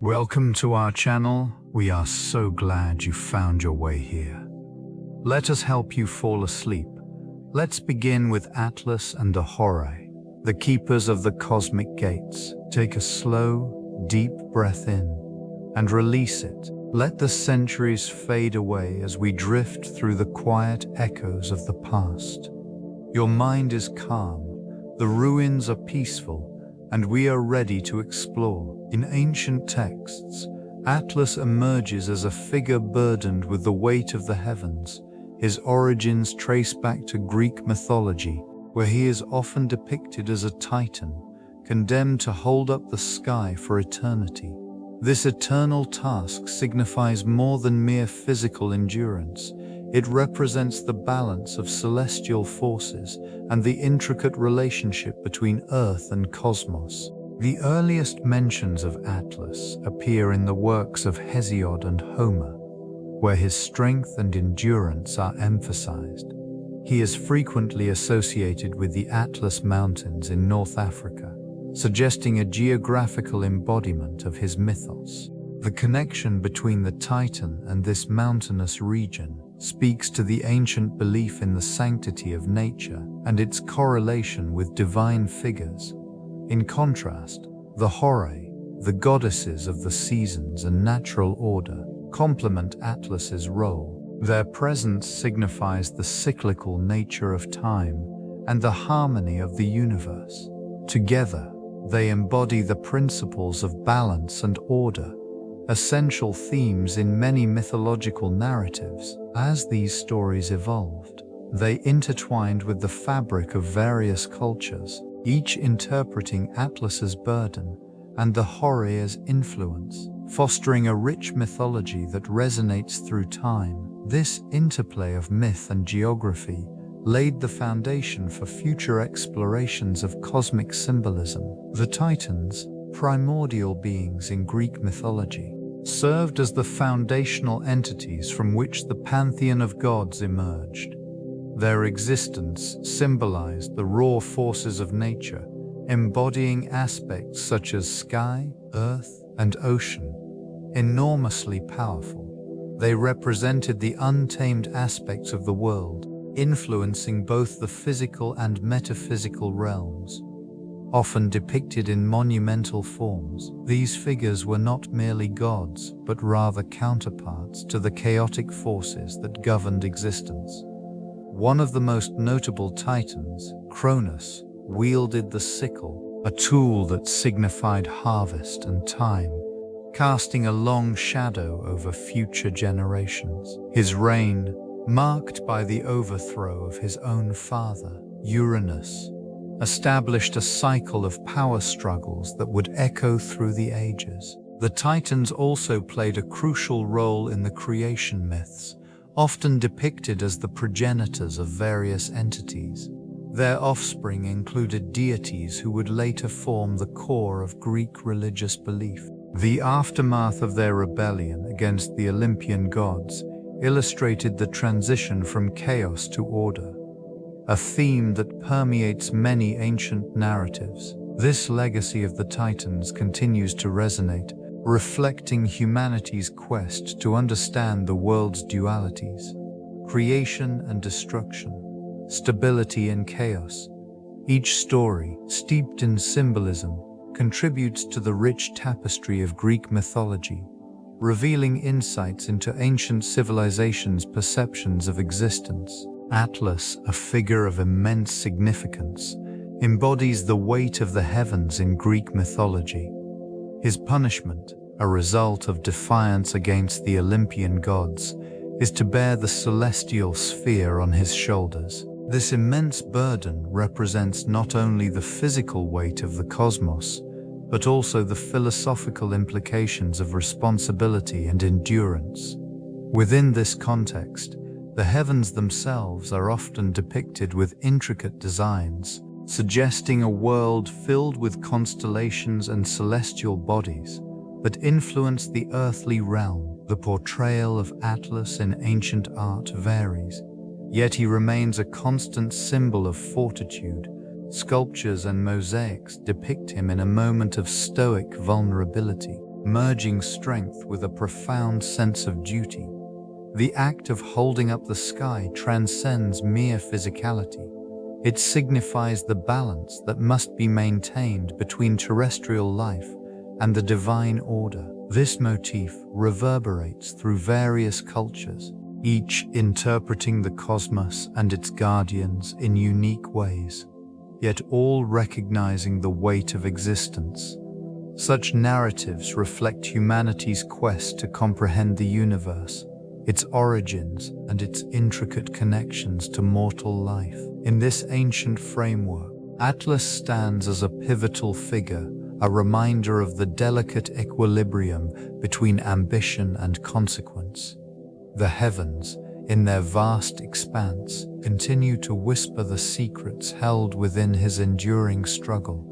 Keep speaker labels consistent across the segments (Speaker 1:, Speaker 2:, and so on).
Speaker 1: Welcome to our channel. We are so glad you found your way here. Let us help you fall asleep. Let's begin with Atlas and the Horae, the keepers of the cosmic gates. Take a slow, deep breath in and release it. Let the centuries fade away as we drift through the quiet echoes of the past. Your mind is calm, the ruins are peaceful, and we are ready to explore. In ancient texts, Atlas emerges as a figure burdened with the weight of the heavens. His origins trace back to Greek mythology, where he is often depicted as a titan, condemned to hold up the sky for eternity. This eternal task signifies more than mere physical endurance. It represents the balance of celestial forces and the intricate relationship between Earth and cosmos. The earliest mentions of Atlas appear in the works of Hesiod and Homer, where his strength and endurance are emphasized. He is frequently associated with the Atlas Mountains in North Africa, suggesting a geographical embodiment of his mythos. The connection between the Titan and this mountainous region speaks to the ancient belief in the sanctity of nature and its correlation with divine figures. In contrast, the Horae, the goddesses of the seasons and natural order, complement Atlas's role. Their presence signifies the cyclical nature of time and the harmony of the universe. Together, they embody the principles of balance and order, essential themes in many mythological narratives. As these stories evolved, they intertwined with the fabric of various cultures, each interpreting Atlas's burden and the Horae's influence, fostering a rich mythology that resonates through time. This interplay of myth and geography laid the foundation for future explorations of cosmic symbolism. The Titans, primordial beings in Greek mythology, served as the foundational entities from which the pantheon of gods emerged. Their existence symbolized the raw forces of nature, embodying aspects such as sky, earth, and ocean. Enormously powerful, they represented the untamed aspects of the world, influencing both the physical and metaphysical realms. Often depicted in monumental forms, these figures were not merely gods, but rather counterparts to the chaotic forces that governed existence. One of the most notable titans, Cronus, wielded the sickle, a tool that signified harvest and time, casting a long shadow over future generations. His reign, marked by the overthrow of his own father, Uranus, established a cycle of power struggles that would echo through the ages. The Titans also played a crucial role in the creation myths, often depicted as the progenitors of various entities. Their offspring included deities who would later form the core of Greek religious belief. The aftermath of their rebellion against the Olympian gods illustrated the transition from chaos to order, a theme that permeates many ancient narratives. This legacy of the Titans continues to resonate, reflecting humanity's quest to understand the world's dualities: creation and destruction, stability and chaos. Each story, steeped in symbolism, contributes to the rich tapestry of Greek mythology, revealing insights into ancient civilizations' perceptions of existence. Atlas, a figure of immense significance, embodies the weight of the heavens in Greek mythology. His punishment, a result of defiance against the Olympian gods, is to bear the celestial sphere on his shoulders. This immense burden represents not only the physical weight of the cosmos, but also the philosophical implications of responsibility and endurance. Within this context, the heavens themselves are often depicted with intricate designs, suggesting a world filled with constellations and celestial bodies that influence the earthly realm. The portrayal of Atlas in ancient art varies, yet he remains a constant symbol of fortitude. Sculptures and mosaics depict him in a moment of stoic vulnerability, merging strength with a profound sense of duty. The act of holding up the sky transcends mere physicality. It signifies the balance that must be maintained between terrestrial life and the divine order. This motif reverberates through various cultures, each interpreting the cosmos and its guardians in unique ways, yet all recognizing the weight of existence. Such narratives reflect humanity's quest to comprehend the universe, its origins, and its intricate connections to mortal life. In this ancient framework, Atlas stands as a pivotal figure, a reminder of the delicate equilibrium between ambition and consequence. The heavens, in their vast expanse, continue to whisper the secrets held within his enduring struggle.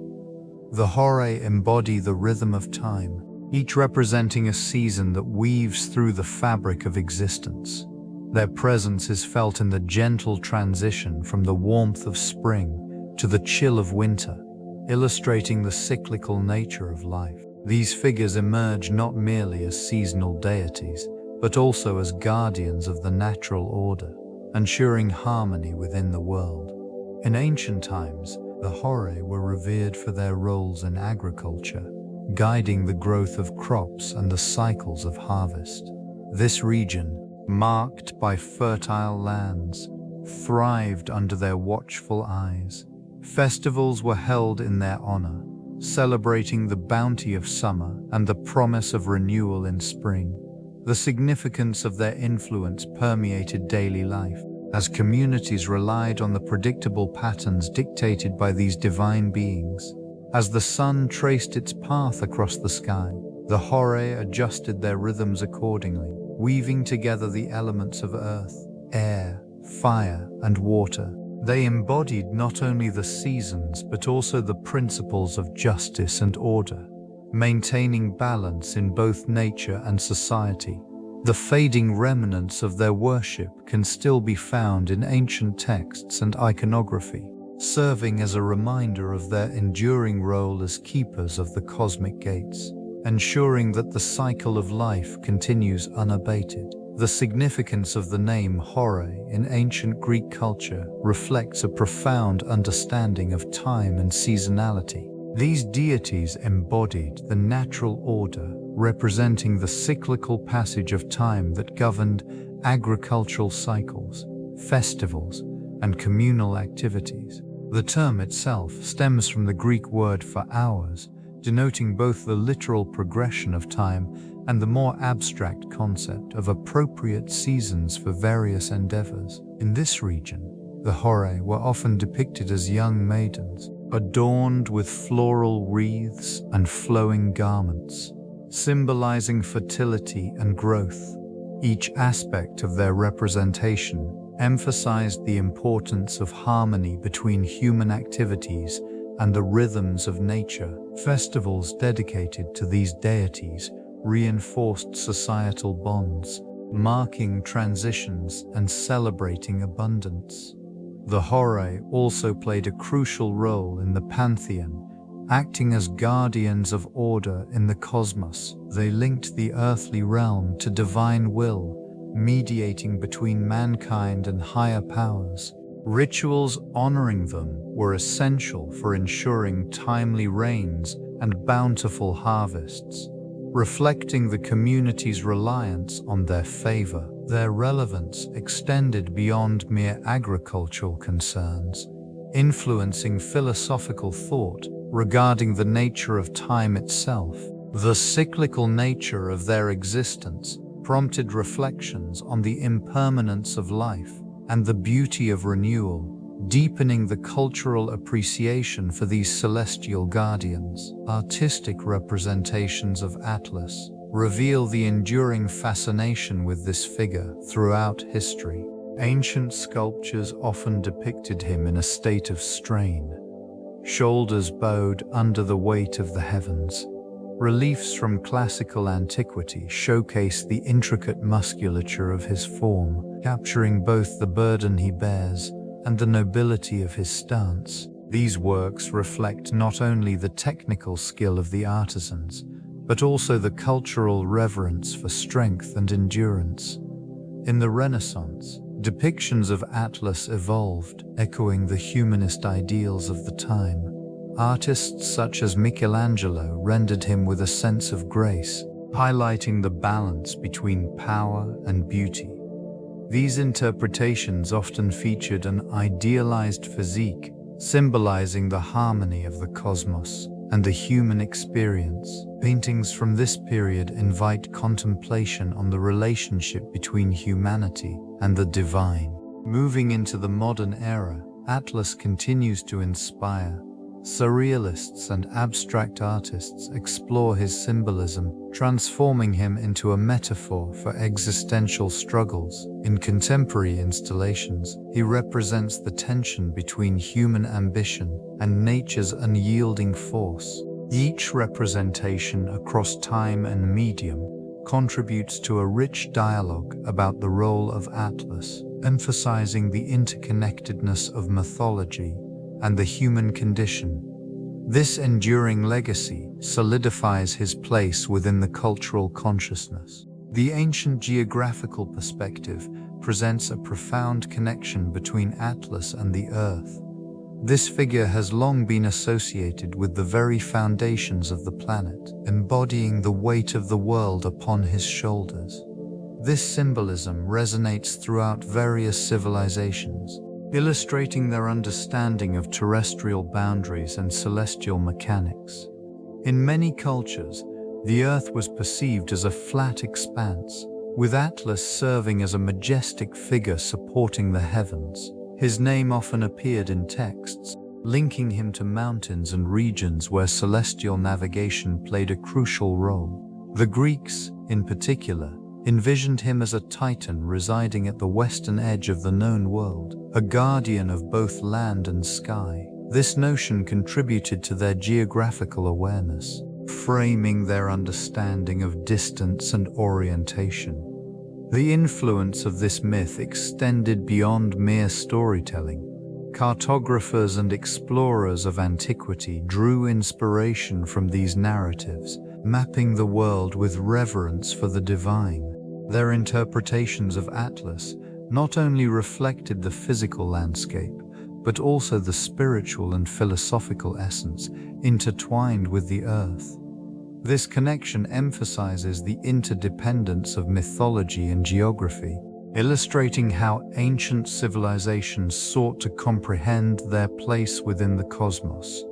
Speaker 1: The Horae embody the rhythm of time, each representing a season that weaves through the fabric of existence. Their presence is felt in the gentle transition from the warmth of spring to the chill of winter, illustrating the cyclical nature of life. These figures emerge not merely as seasonal deities, but also as guardians of the natural order, ensuring harmony within the world. In ancient times, the Horae were revered for their roles in agriculture, guiding the growth of crops and the cycles of harvest. This region, marked by fertile lands, thrived under their watchful eyes. Festivals were held in their honor, celebrating the bounty of summer and the promise of renewal in spring. The significance of their influence permeated daily life, as communities relied on the predictable patterns dictated by these divine beings. As the sun traced its path across the sky, the Horae adjusted their rhythms accordingly, weaving together the elements of earth, air, fire, and water. They embodied not only the seasons but also the principles of justice and order, maintaining balance in both nature and society. The fading remnants of their worship can still be found in ancient texts and iconography, serving as a reminder of their enduring role as keepers of the cosmic gates, ensuring that the cycle of life continues unabated. The significance of the name Horae in ancient Greek culture reflects a profound understanding of time and seasonality. These deities embodied the natural order, representing the cyclical passage of time that governed agricultural cycles, festivals, and communal activities. The term itself stems from the Greek word for hours, denoting both the literal progression of time and the more abstract concept of appropriate seasons for various endeavors. In this region, the Horae were often depicted as young maidens, adorned with floral wreaths and flowing garments, symbolizing fertility and growth. Each aspect of their representation emphasized the importance of harmony between human activities and the rhythms of nature. Festivals dedicated to these deities reinforced societal bonds, marking transitions and celebrating abundance. The Horae also played a crucial role in the pantheon, acting as guardians of order in the cosmos. They linked the earthly realm to divine will, mediating between mankind and higher powers. Rituals honoring them were essential for ensuring timely rains and bountiful harvests, reflecting the community's reliance on their favor. Their relevance extended beyond mere agricultural concerns, influencing philosophical thought regarding the nature of time itself. The cyclical nature of their existence prompted reflections on the impermanence of life and the beauty of renewal, deepening the cultural appreciation for these celestial guardians. Artistic representations of Atlas reveal the enduring fascination with this figure throughout history. Ancient sculptures often depicted him in a state of strain, shoulders bowed under the weight of the heavens. Reliefs from classical antiquity showcase the intricate musculature of his form, capturing both the burden he bears and the nobility of his stance. These works reflect not only the technical skill of the artisans, but also the cultural reverence for strength and endurance. In the Renaissance, depictions of Atlas evolved, echoing the humanist ideals of the time. Artists such as Michelangelo rendered him with a sense of grace, highlighting the balance between power and beauty. These interpretations often featured an idealized physique, symbolizing the harmony of the cosmos and the human experience. Paintings from this period invite contemplation on the relationship between humanity and the divine. Moving into the modern era, Atlas continues to inspire. Surrealists and abstract artists explore his symbolism, transforming him into a metaphor for existential struggles. In contemporary installations, he represents the tension between human ambition and nature's unyielding force. Each representation across time and medium contributes to a rich dialogue about the role of Atlas, emphasizing the interconnectedness of mythology and the human condition. This enduring legacy solidifies his place within the cultural consciousness. The ancient geographical perspective presents a profound connection between Atlas and the Earth. This figure has long been associated with the very foundations of the planet, embodying the weight of the world upon his shoulders. This symbolism resonates throughout various civilizations, illustrating their understanding of terrestrial boundaries and celestial mechanics. In many cultures, the Earth was perceived as a flat expanse, with Atlas serving as a majestic figure supporting the heavens. His name often appeared in texts, linking him to mountains and regions where celestial navigation played a crucial role. The Greeks, in particular, envisioned him as a titan residing at the western edge of the known world, a guardian of both land and sky. This notion contributed to their geographical awareness, framing their understanding of distance and orientation. The influence of this myth extended beyond mere storytelling. Cartographers and explorers of antiquity drew inspiration from these narratives, mapping the world with reverence for the divine. Their interpretations of Atlas not only reflected the physical landscape, but also the spiritual and philosophical essence intertwined with the Earth. This connection emphasizes the interdependence of mythology and geography, illustrating how ancient civilizations sought to comprehend their place within the cosmos.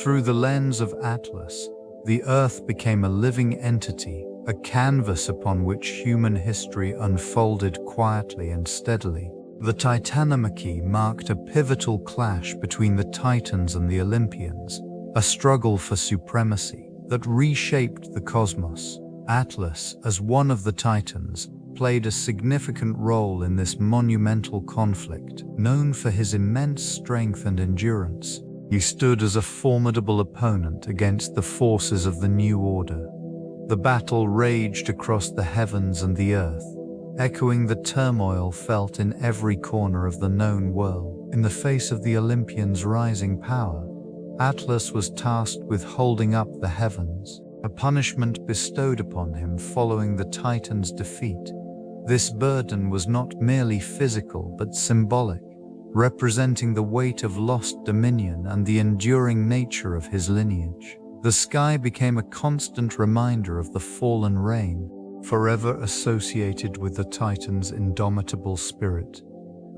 Speaker 1: Through the lens of Atlas, the Earth became a living entity, a canvas upon which human history unfolded quietly and steadily. The Titanomachy marked a pivotal clash between the Titans and the Olympians, a struggle for supremacy that reshaped the cosmos. Atlas, as one of the Titans, played a significant role in this monumental conflict. Known for his immense strength and endurance, he stood as a formidable opponent against the forces of the New Order. The battle raged across the heavens and the earth, echoing the turmoil felt in every corner of the known world. In the face of the Olympians' rising power, Atlas was tasked with holding up the heavens, a punishment bestowed upon him following the Titans' defeat. This burden was not merely physical but symbolic, representing the weight of lost dominion and the enduring nature of his lineage. The sky became a constant reminder of the fallen reign, forever associated with the Titans' indomitable spirit.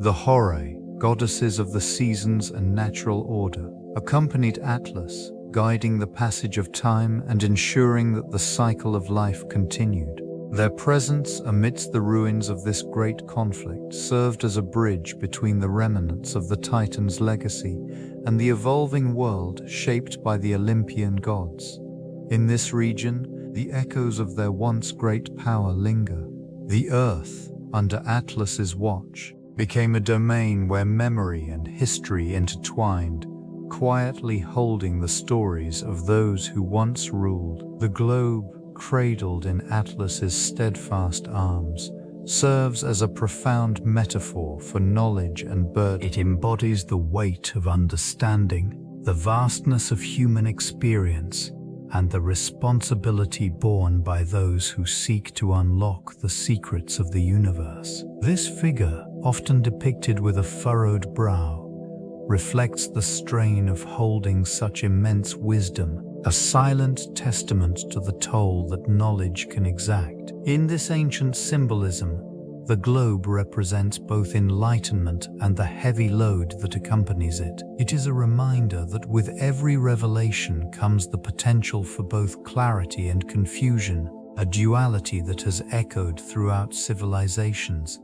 Speaker 1: The Horae, goddesses of the seasons and natural order, accompanied Atlas, guiding the passage of time and ensuring that the cycle of life continued. Their presence amidst the ruins of this great conflict served as a bridge between the remnants of the Titans' legacy and the evolving world shaped by the Olympian gods. In this region, the echoes of their once great power linger. The Earth, under Atlas's watch, became a domain where memory and history intertwined, quietly holding the stories of those who once ruled. The globe, cradled in Atlas's steadfast arms, serves as a profound metaphor for knowledge and burden. It embodies the weight of understanding, the vastness of human experience, and the responsibility borne by those who seek to unlock the secrets of the universe. This figure, often depicted with a furrowed brow, reflects the strain of holding such immense wisdom, a silent testament to the toll that knowledge can exact. In this ancient symbolism, the globe represents both enlightenment and the heavy load that accompanies it. It is a reminder that with every revelation comes the potential for both clarity and confusion, a duality that has echoed throughout civilizations.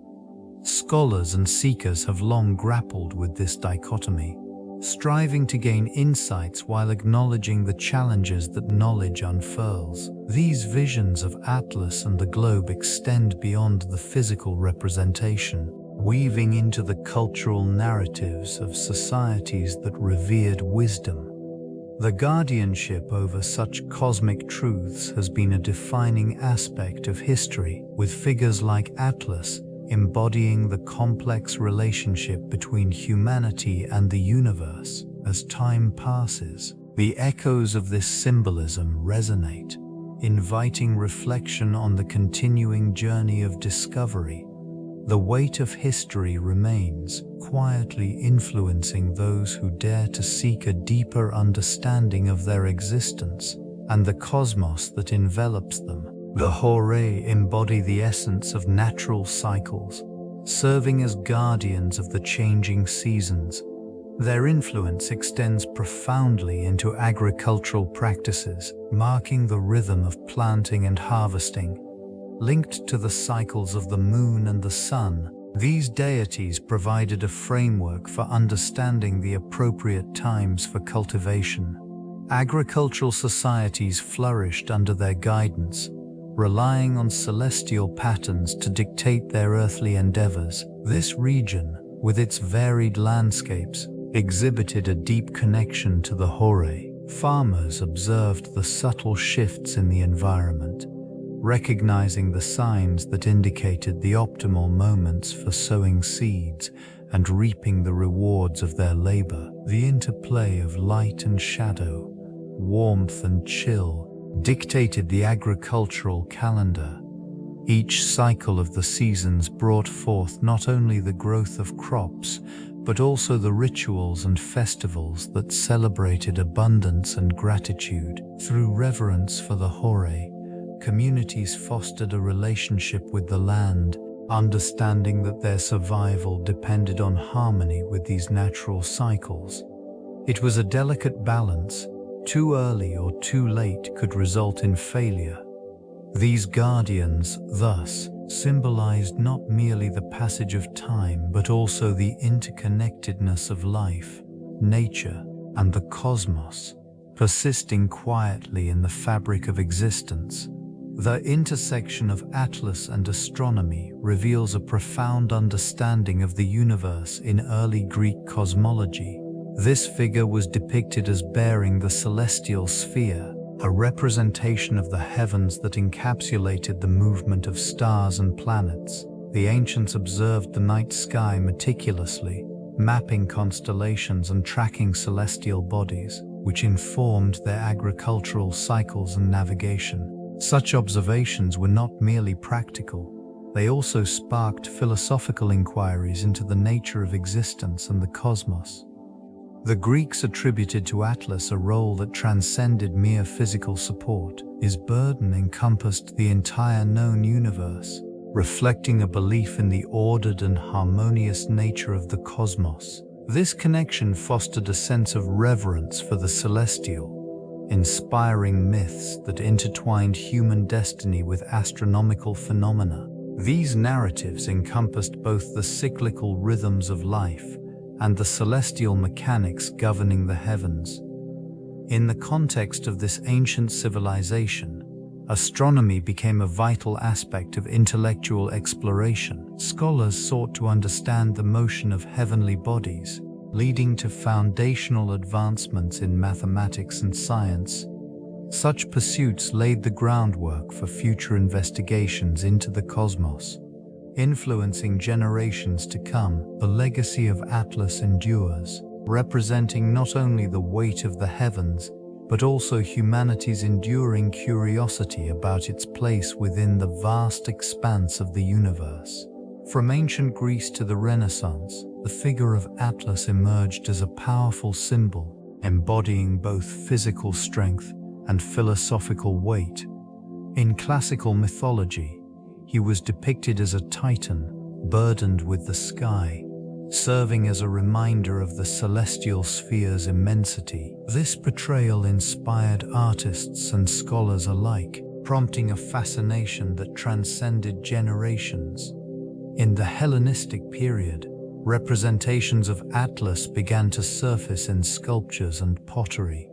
Speaker 1: Scholars and seekers have long grappled with this dichotomy, striving to gain insights while acknowledging the challenges that knowledge unfurls. These visions of Atlas and the globe extend beyond the physical representation, weaving into the cultural narratives of societies that revered wisdom. The guardianship over such cosmic truths has been a defining aspect of history, with figures like Atlas embodying the complex relationship between humanity and the universe. As time passes, the echoes of this symbolism resonate, inviting reflection on the continuing journey of discovery. The weight of history remains, quietly influencing those who dare to seek a deeper understanding of their existence and the cosmos that envelops them. The Horae embody the essence of natural cycles, serving as guardians of the changing seasons. Their influence extends profoundly into agricultural practices, marking the rhythm of planting and harvesting. Linked to the cycles of the moon and the sun, these deities provided a framework for understanding the appropriate times for cultivation. Agricultural societies flourished under their guidance, relying on celestial patterns to dictate their earthly endeavors. This region, with its varied landscapes, exhibited a deep connection to the Horae. Farmers observed the subtle shifts in the environment, recognizing the signs that indicated the optimal moments for sowing seeds and reaping the rewards of their labor. The interplay of light and shadow, warmth and chill, dictated the agricultural calendar. Each cycle of the seasons brought forth not only the growth of crops, but also the rituals and festivals that celebrated abundance and gratitude. Through reverence for the Horae, communities fostered a relationship with the land, understanding that their survival depended on harmony with these natural cycles. It was a delicate balance. Too early or too late could result in failure. These guardians, thus, symbolized not merely the passage of time but also the interconnectedness of life, nature, and the cosmos, persisting quietly in the fabric of existence. The intersection of Atlas and astronomy reveals a profound understanding of the universe in early Greek cosmology. This figure was depicted as bearing the celestial sphere, a representation of the heavens that encapsulated the movement of stars and planets. The ancients observed the night sky meticulously, mapping constellations and tracking celestial bodies, which informed their agricultural cycles and navigation. Such observations were not merely practical, they also sparked philosophical inquiries into the nature of existence and the cosmos. The Greeks attributed to Atlas a role that transcended mere physical support. His burden encompassed the entire known universe, reflecting a belief in the ordered and harmonious nature of the cosmos. This connection fostered a sense of reverence for the celestial, inspiring myths that intertwined human destiny with astronomical phenomena. These narratives encompassed both the cyclical rhythms of life and the celestial mechanics governing the heavens. In the context of this ancient civilization, astronomy became a vital aspect of intellectual exploration. Scholars sought to understand the motion of heavenly bodies, leading to foundational advancements in mathematics and science. Such pursuits laid the groundwork for future investigations into the cosmos. Influencing generations to come, the legacy of Atlas endures, representing not only the weight of the heavens, but also humanity's enduring curiosity about its place within the vast expanse of the universe. From ancient Greece to the Renaissance, the figure of Atlas emerged as a powerful symbol, embodying both physical strength and philosophical weight. In classical mythology, he was depicted as a titan, burdened with the sky, serving as a reminder of the celestial sphere's immensity. This portrayal inspired artists and scholars alike, prompting a fascination that transcended generations. In the Hellenistic period, representations of Atlas began to surface in sculptures and pottery,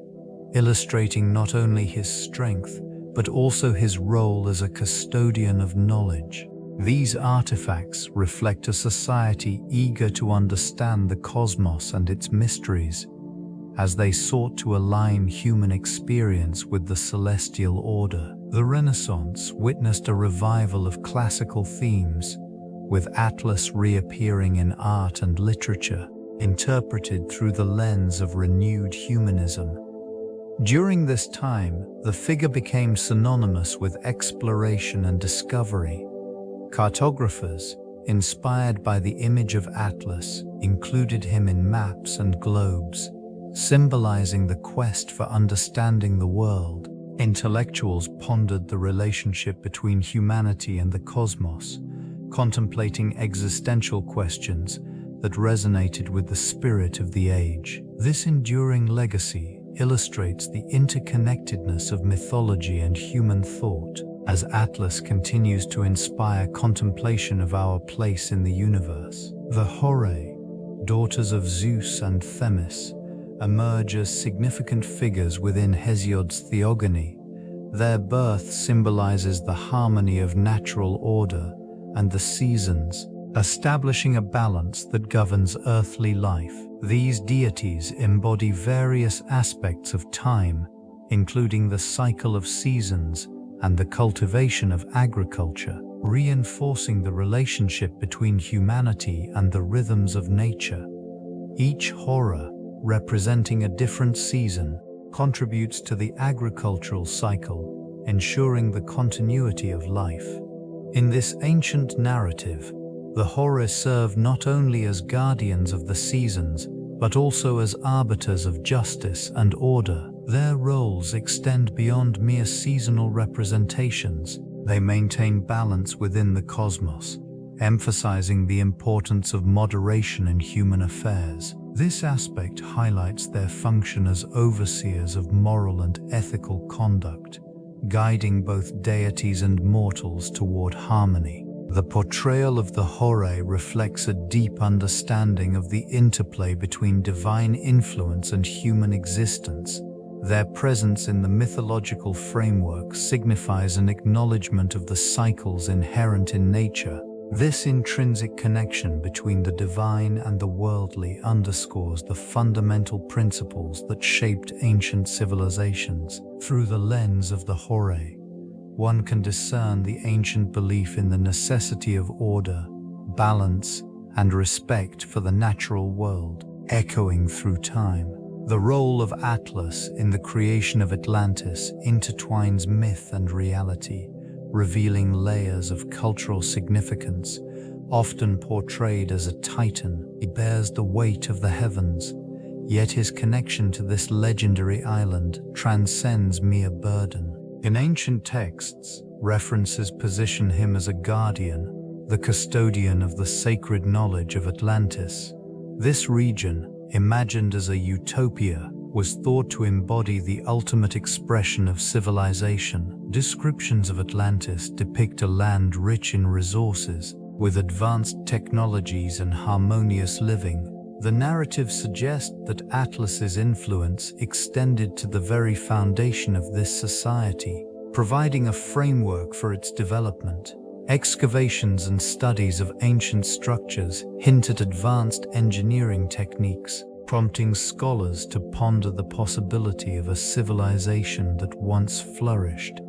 Speaker 1: illustrating not only his strength, but also his role as a custodian of knowledge. These artifacts reflect a society eager to understand the cosmos and its mysteries, as they sought to align human experience with the celestial order. The Renaissance witnessed a revival of classical themes, with Atlas reappearing in art and literature, interpreted through the lens of renewed humanism. During this time, the figure became synonymous with exploration and discovery. Cartographers, inspired by the image of Atlas, included him in maps and globes, symbolizing the quest for understanding the world. Intellectuals pondered the relationship between humanity and the cosmos, contemplating existential questions that resonated with the spirit of the age. This enduring legacy illustrates the interconnectedness of mythology and human thought, as Atlas continues to inspire contemplation of our place in the universe. The Horae, daughters of Zeus and Themis, emerge as significant figures within Hesiod's theogony. Their birth symbolizes the harmony of natural order and the seasons, establishing a balance that governs earthly life. These deities embody various aspects of time, including the cycle of seasons and the cultivation of agriculture, reinforcing the relationship between humanity and the rhythms of nature. Each Horae, representing a different season, contributes to the agricultural cycle, ensuring the continuity of life. In this ancient narrative, the Horae serve not only as guardians of the seasons, but also as arbiters of justice and order. Their roles extend beyond mere seasonal representations. They maintain balance within the cosmos, emphasizing the importance of moderation in human affairs. This aspect highlights their function as overseers of moral and ethical conduct, guiding both deities and mortals toward harmony. The portrayal of the Horae reflects a deep understanding of the interplay between divine influence and human existence. Their presence in the mythological framework signifies an acknowledgement of the cycles inherent in nature. This intrinsic connection between the divine and the worldly underscores the fundamental principles that shaped ancient civilizations. Through the lens of the Horae, one can discern the ancient belief in the necessity of order, balance, and respect for the natural world, echoing through time. The role of Atlas in the creation of Atlantis intertwines myth and reality, revealing layers of cultural significance. Often portrayed as a titan, he bears the weight of the heavens, yet his connection to this legendary island transcends mere burden. In ancient texts, references position him as a guardian, the custodian of the sacred knowledge of Atlantis. This region, imagined as a utopia, was thought to embody the ultimate expression of civilization. Descriptions of Atlantis depict a land rich in resources, with advanced technologies and harmonious living. The narrative suggests that Atlas's influence extended to the very foundation of this society, providing a framework for its development. Excavations and studies of ancient structures hint at advanced engineering techniques, prompting scholars to ponder the possibility of a civilization that once flourished,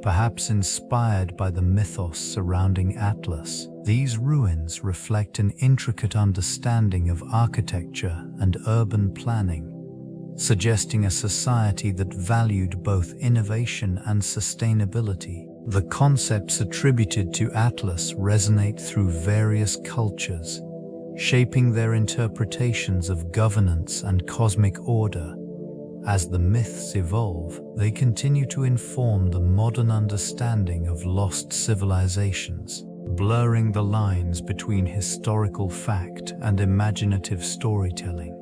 Speaker 1: perhaps inspired by the mythos surrounding Atlas. These ruins reflect an intricate understanding of architecture and urban planning, suggesting a society that valued both innovation and sustainability. The concepts attributed to Atlas resonate through various cultures, shaping their interpretations of governance and cosmic order. As the myths evolve, they continue to inform the modern understanding of lost civilizations, blurring the lines between historical fact and imaginative storytelling.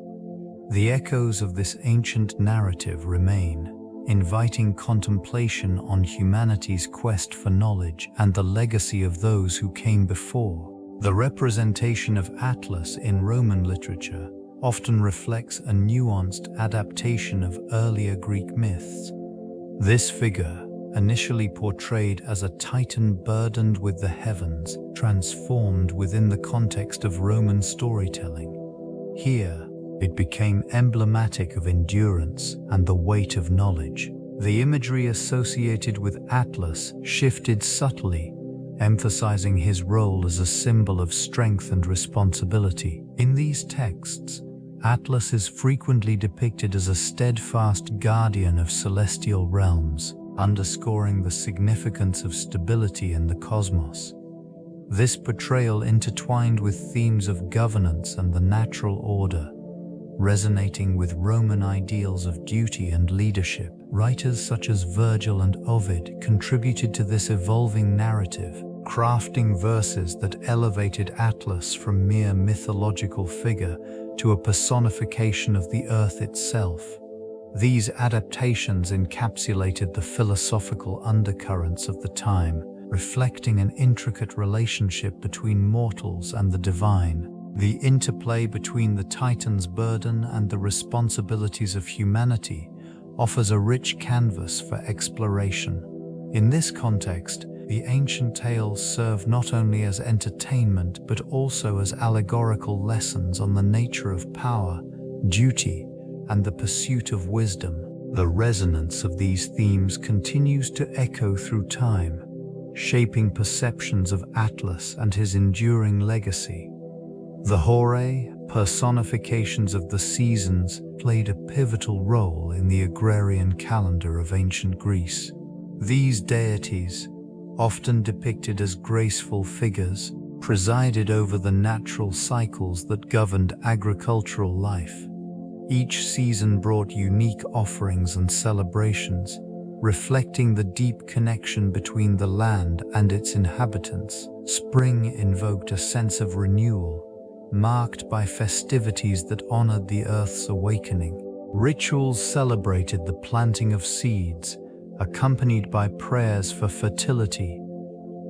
Speaker 1: The echoes of this ancient narrative remain, inviting contemplation on humanity's quest for knowledge and the legacy of those who came before. The representation of Atlas in Roman literature often reflects a nuanced adaptation of earlier Greek myths. This figure, initially portrayed as a titan burdened with the heavens, transformed within the context of Roman storytelling. Here, it became emblematic of endurance and the weight of knowledge. The imagery associated with Atlas shifted subtly, emphasizing his role as a symbol of strength and responsibility. In these texts, Atlas is frequently depicted as a steadfast guardian of celestial realms, underscoring the significance of stability in the cosmos. This portrayal intertwined with themes of governance and the natural order, resonating with Roman ideals of duty and leadership. Writers such as Virgil and Ovid contributed to this evolving narrative, crafting verses that elevated Atlas from mere mythological figure to a personification of the earth itself. These adaptations encapsulated the philosophical undercurrents of the time, reflecting an intricate relationship between mortals and the divine. The interplay between the Titan's burden and the responsibilities of humanity offers a rich canvas for exploration. In this context, the ancient tales serve not only as entertainment but also as allegorical lessons on the nature of power, duty, and the pursuit of wisdom. The resonance of these themes continues to echo through time, shaping perceptions of Atlas and his enduring legacy. The Horae, personifications of the seasons, played a pivotal role in the agrarian calendar of ancient Greece. These deities, often depicted as graceful figures, presided over the natural cycles that governed agricultural life. Each season brought unique offerings and celebrations, reflecting the deep connection between the land and its inhabitants. Spring invoked a sense of renewal, marked by festivities that honored the earth's awakening. Rituals celebrated the planting of seeds, accompanied by prayers for fertility.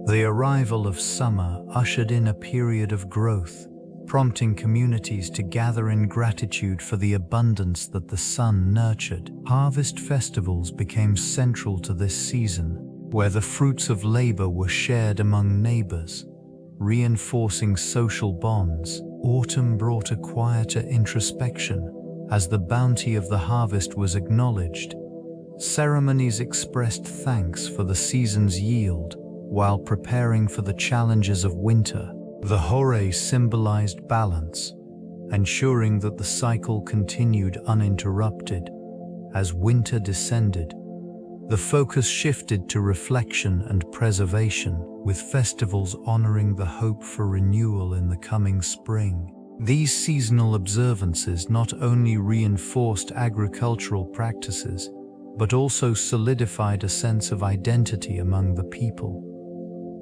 Speaker 1: The arrival of summer ushered in a period of growth, prompting communities to gather in gratitude for the abundance that the sun nurtured. Harvest festivals became central to this season, where the fruits of labor were shared among neighbors, reinforcing social bonds. Autumn brought a quieter introspection, as the bounty of the harvest was acknowledged. Ceremonies expressed thanks for the season's yield, while preparing for the challenges of winter. The Horae symbolized balance, ensuring that the cycle continued uninterrupted. As winter descended, the focus shifted to reflection and preservation, with festivals honoring the hope for renewal in the coming spring. These seasonal observances not only reinforced agricultural practices, but also solidified a sense of identity among the people.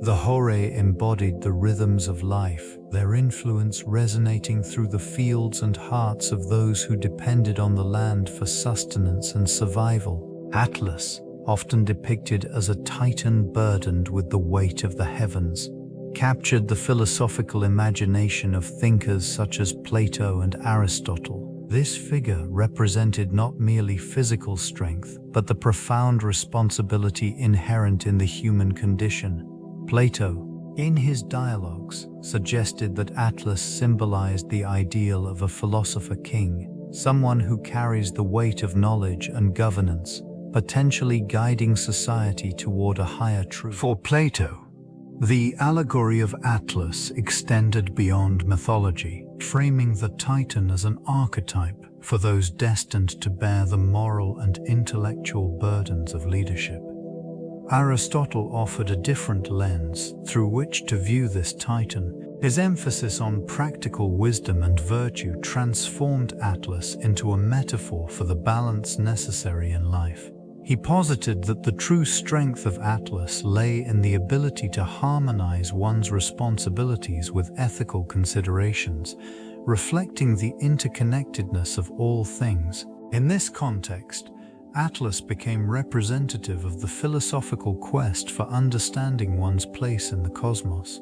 Speaker 1: The Horae embodied the rhythms of life, their influence resonating through the fields and hearts of those who depended on the land for sustenance and survival. Atlas, often depicted as a titan burdened with the weight of the heavens, captured the philosophical imagination of thinkers such as Plato and Aristotle. This figure represented not merely physical strength, but the profound responsibility inherent in the human condition. Plato, in his dialogues, suggested that Atlas symbolized the ideal of a philosopher king, someone who carries the weight of knowledge and governance, potentially guiding society toward a higher truth. For Plato, the allegory of Atlas extended beyond mythology, framing the Titan as an archetype for those destined to bear the moral and intellectual burdens of leadership. Aristotle offered a different lens through which to view this titan. His emphasis on practical wisdom and virtue transformed Atlas into a metaphor for the balance necessary in life. He posited that the true strength of Atlas lay in the ability to harmonize one's responsibilities with ethical considerations, reflecting the interconnectedness of all things. In this context, Atlas became representative of the philosophical quest for understanding one's place in the cosmos.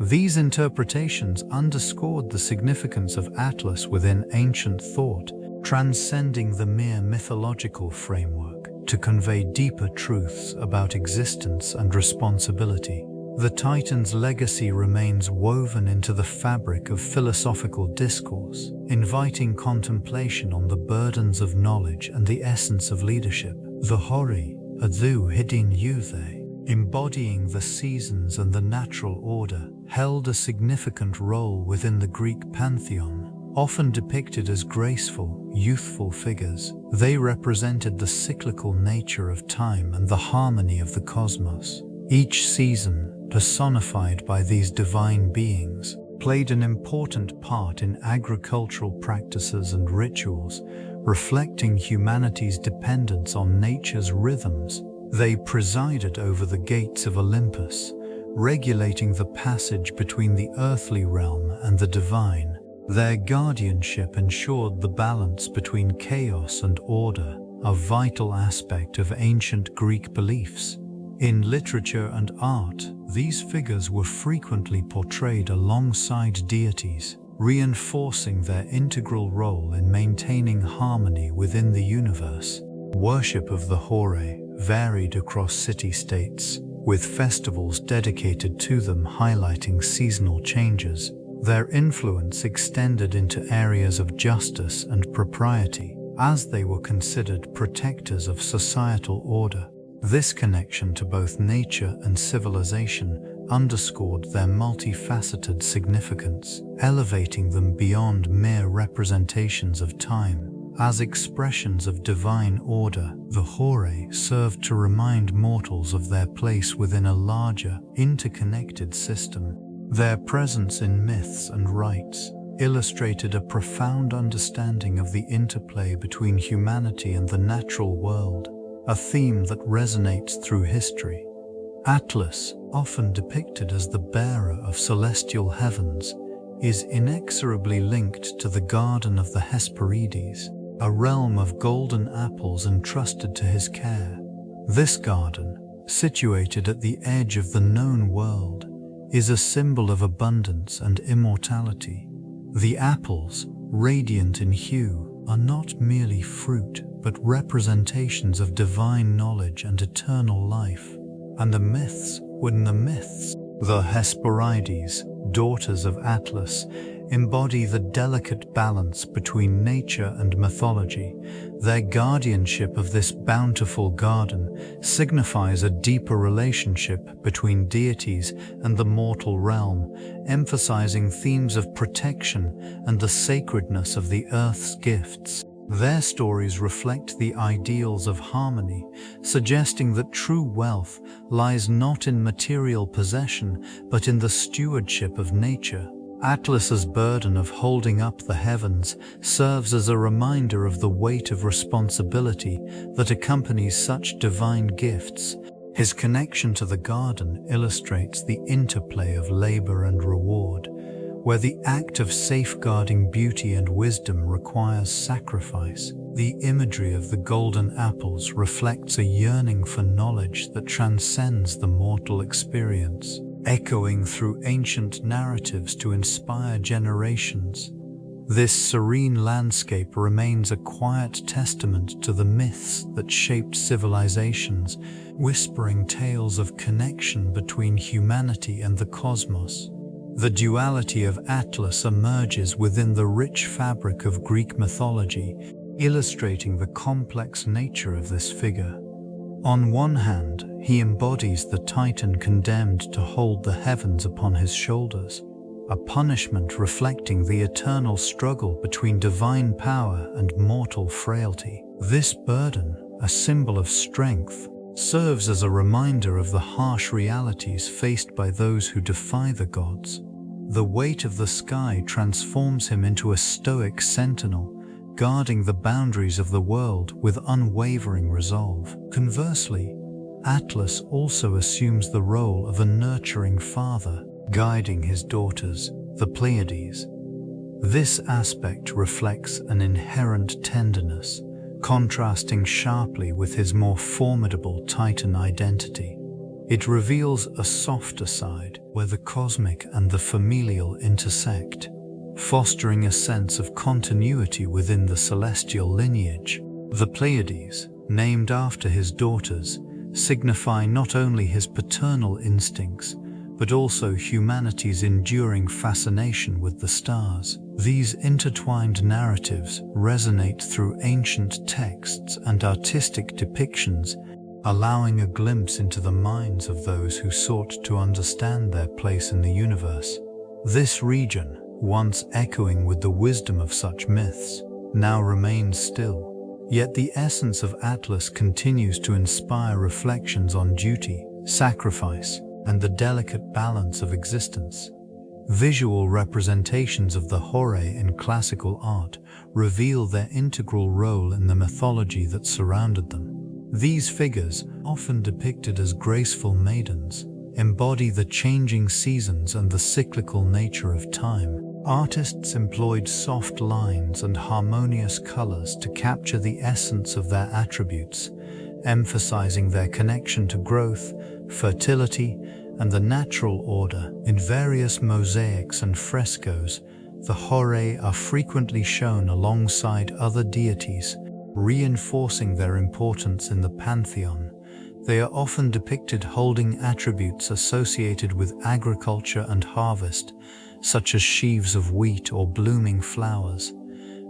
Speaker 1: These interpretations underscored the significance of Atlas within ancient thought, transcending the mere mythological framework to convey deeper truths about existence and responsibility. The Titan's legacy remains woven into the fabric of philosophical discourse, inviting contemplation on the burdens of knowledge and the essence of leadership. The Horae, Adu Hidin Yuthe, embodying the seasons and the natural order, held a significant role within the Greek pantheon. Often depicted as graceful, youthful figures, they represented the cyclical nature of time and the harmony of the cosmos. Each season, personified by these divine beings, played an important part in agricultural practices and rituals, reflecting humanity's dependence on nature's rhythms. They presided over the gates of Olympus, regulating the passage between the earthly realm and the divine. Their guardianship ensured the balance between chaos and order, a vital aspect of ancient Greek beliefs. In literature and art, these figures were frequently portrayed alongside deities, reinforcing their integral role in maintaining harmony within the universe. Worship of the Horae varied across city-states, with festivals dedicated to them highlighting seasonal changes. Their influence extended into areas of justice and propriety, as they were considered protectors of societal order. This connection to both nature and civilization underscored their multifaceted significance, elevating them beyond mere representations of time. As expressions of divine order, the Horae served to remind mortals of their place within a larger, interconnected system. Their presence in myths and rites illustrated a profound understanding of the interplay between humanity and the natural world, a theme that resonates through history. Atlas, often depicted as the bearer of celestial heavens, is inexorably linked to the Garden of the Hesperides, a realm of golden apples entrusted to his care. This garden, situated at the edge of the known world, is a symbol of abundance and immortality. The apples, radiant in hue, are not merely fruit, but representations of divine knowledge and eternal life. And the myths, the Hesperides, daughters of Atlas, embody the delicate balance between nature and mythology. Their guardianship of this bountiful garden signifies a deeper relationship between deities and the mortal realm, emphasizing themes of protection and the sacredness of the earth's gifts. Their stories reflect the ideals of harmony, suggesting that true wealth lies not in material possession, but in the stewardship of nature. Atlas's burden of holding up the heavens serves as a reminder of the weight of responsibility that accompanies such divine gifts. His connection to the garden illustrates the interplay of labor and reward, where the act of safeguarding beauty and wisdom requires sacrifice. The imagery of the golden apples reflects a yearning for knowledge that transcends the mortal experience, echoing through ancient narratives to inspire generations. This serene landscape remains a quiet testament to the myths that shaped civilizations, whispering tales of connection between humanity and the cosmos. The duality of Atlas emerges within the rich fabric of Greek mythology, illustrating the complex nature of this figure. On one hand, he embodies the Titan condemned to hold the heavens upon his shoulders. a punishment reflecting the eternal struggle between divine power and mortal frailty. This burden, a symbol of strength, serves as a reminder of the harsh realities faced by those who defy the gods. The weight of the sky transforms him into a stoic sentinel, guarding the boundaries of the world with unwavering resolve. Conversely, Atlas also assumes the role of a nurturing father, guiding his daughters, the Pleiades. This aspect reflects an inherent tenderness, contrasting sharply with his more formidable Titan identity. It reveals a softer side where the cosmic and the familial intersect, fostering a sense of continuity within the celestial lineage. The Pleiades, named after his daughters, signify not only his paternal instincts, but also humanity's enduring fascination with the stars. These intertwined narratives resonate through ancient texts and artistic depictions, allowing a glimpse into the minds of those who sought to understand their place in the universe. This region, once echoing with the wisdom of such myths, now remains still. Yet the essence of Atlas continues to inspire reflections on duty, sacrifice, and the delicate balance of existence. Visual representations of the Horae in classical art reveal their integral role in the mythology that surrounded them. These figures, often depicted as graceful maidens, embody the changing seasons and the cyclical nature of time. Artists employed soft lines and harmonious colors to capture the essence of their attributes, emphasizing their connection to growth, fertility, and the natural order. In various mosaics and frescoes, the Horae are frequently shown alongside other deities, reinforcing their importance in the pantheon. They are often depicted holding attributes associated with agriculture and harvest, such as sheaves of wheat or blooming flowers.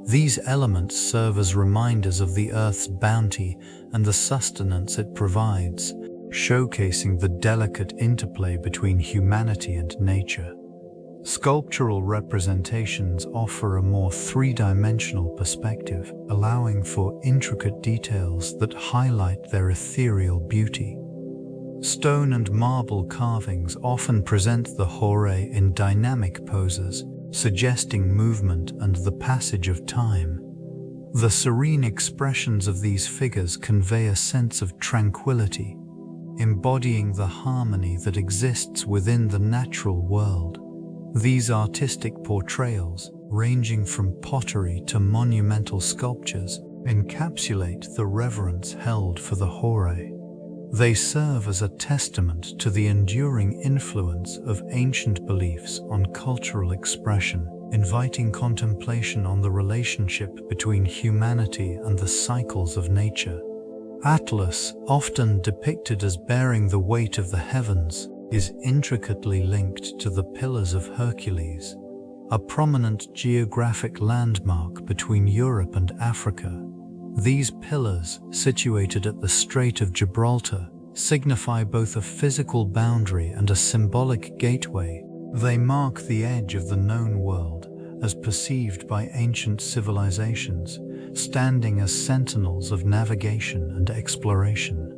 Speaker 1: These elements serve as reminders of the earth's bounty and the sustenance it provides, showcasing the delicate interplay between humanity and nature. Sculptural representations offer a more three-dimensional perspective, allowing for intricate details that highlight their ethereal beauty. Stone and marble carvings often present the Horae in dynamic poses, suggesting movement and the passage of time. The serene expressions of these figures convey a sense of tranquility, embodying the harmony that exists within the natural world. These artistic portrayals, ranging from pottery to monumental sculptures, encapsulate the reverence held for the Horae. They serve as a testament to the enduring influence of ancient beliefs on cultural expression, inviting contemplation on the relationship between humanity and the cycles of nature. Atlas, often depicted as bearing the weight of the heavens, is intricately linked to the Pillars of Hercules, a prominent geographic landmark between Europe and Africa. These pillars, situated at the Strait of Gibraltar, signify both a physical boundary and a symbolic gateway. They mark the edge of the known world, as perceived by ancient civilizations, standing as sentinels of navigation and exploration.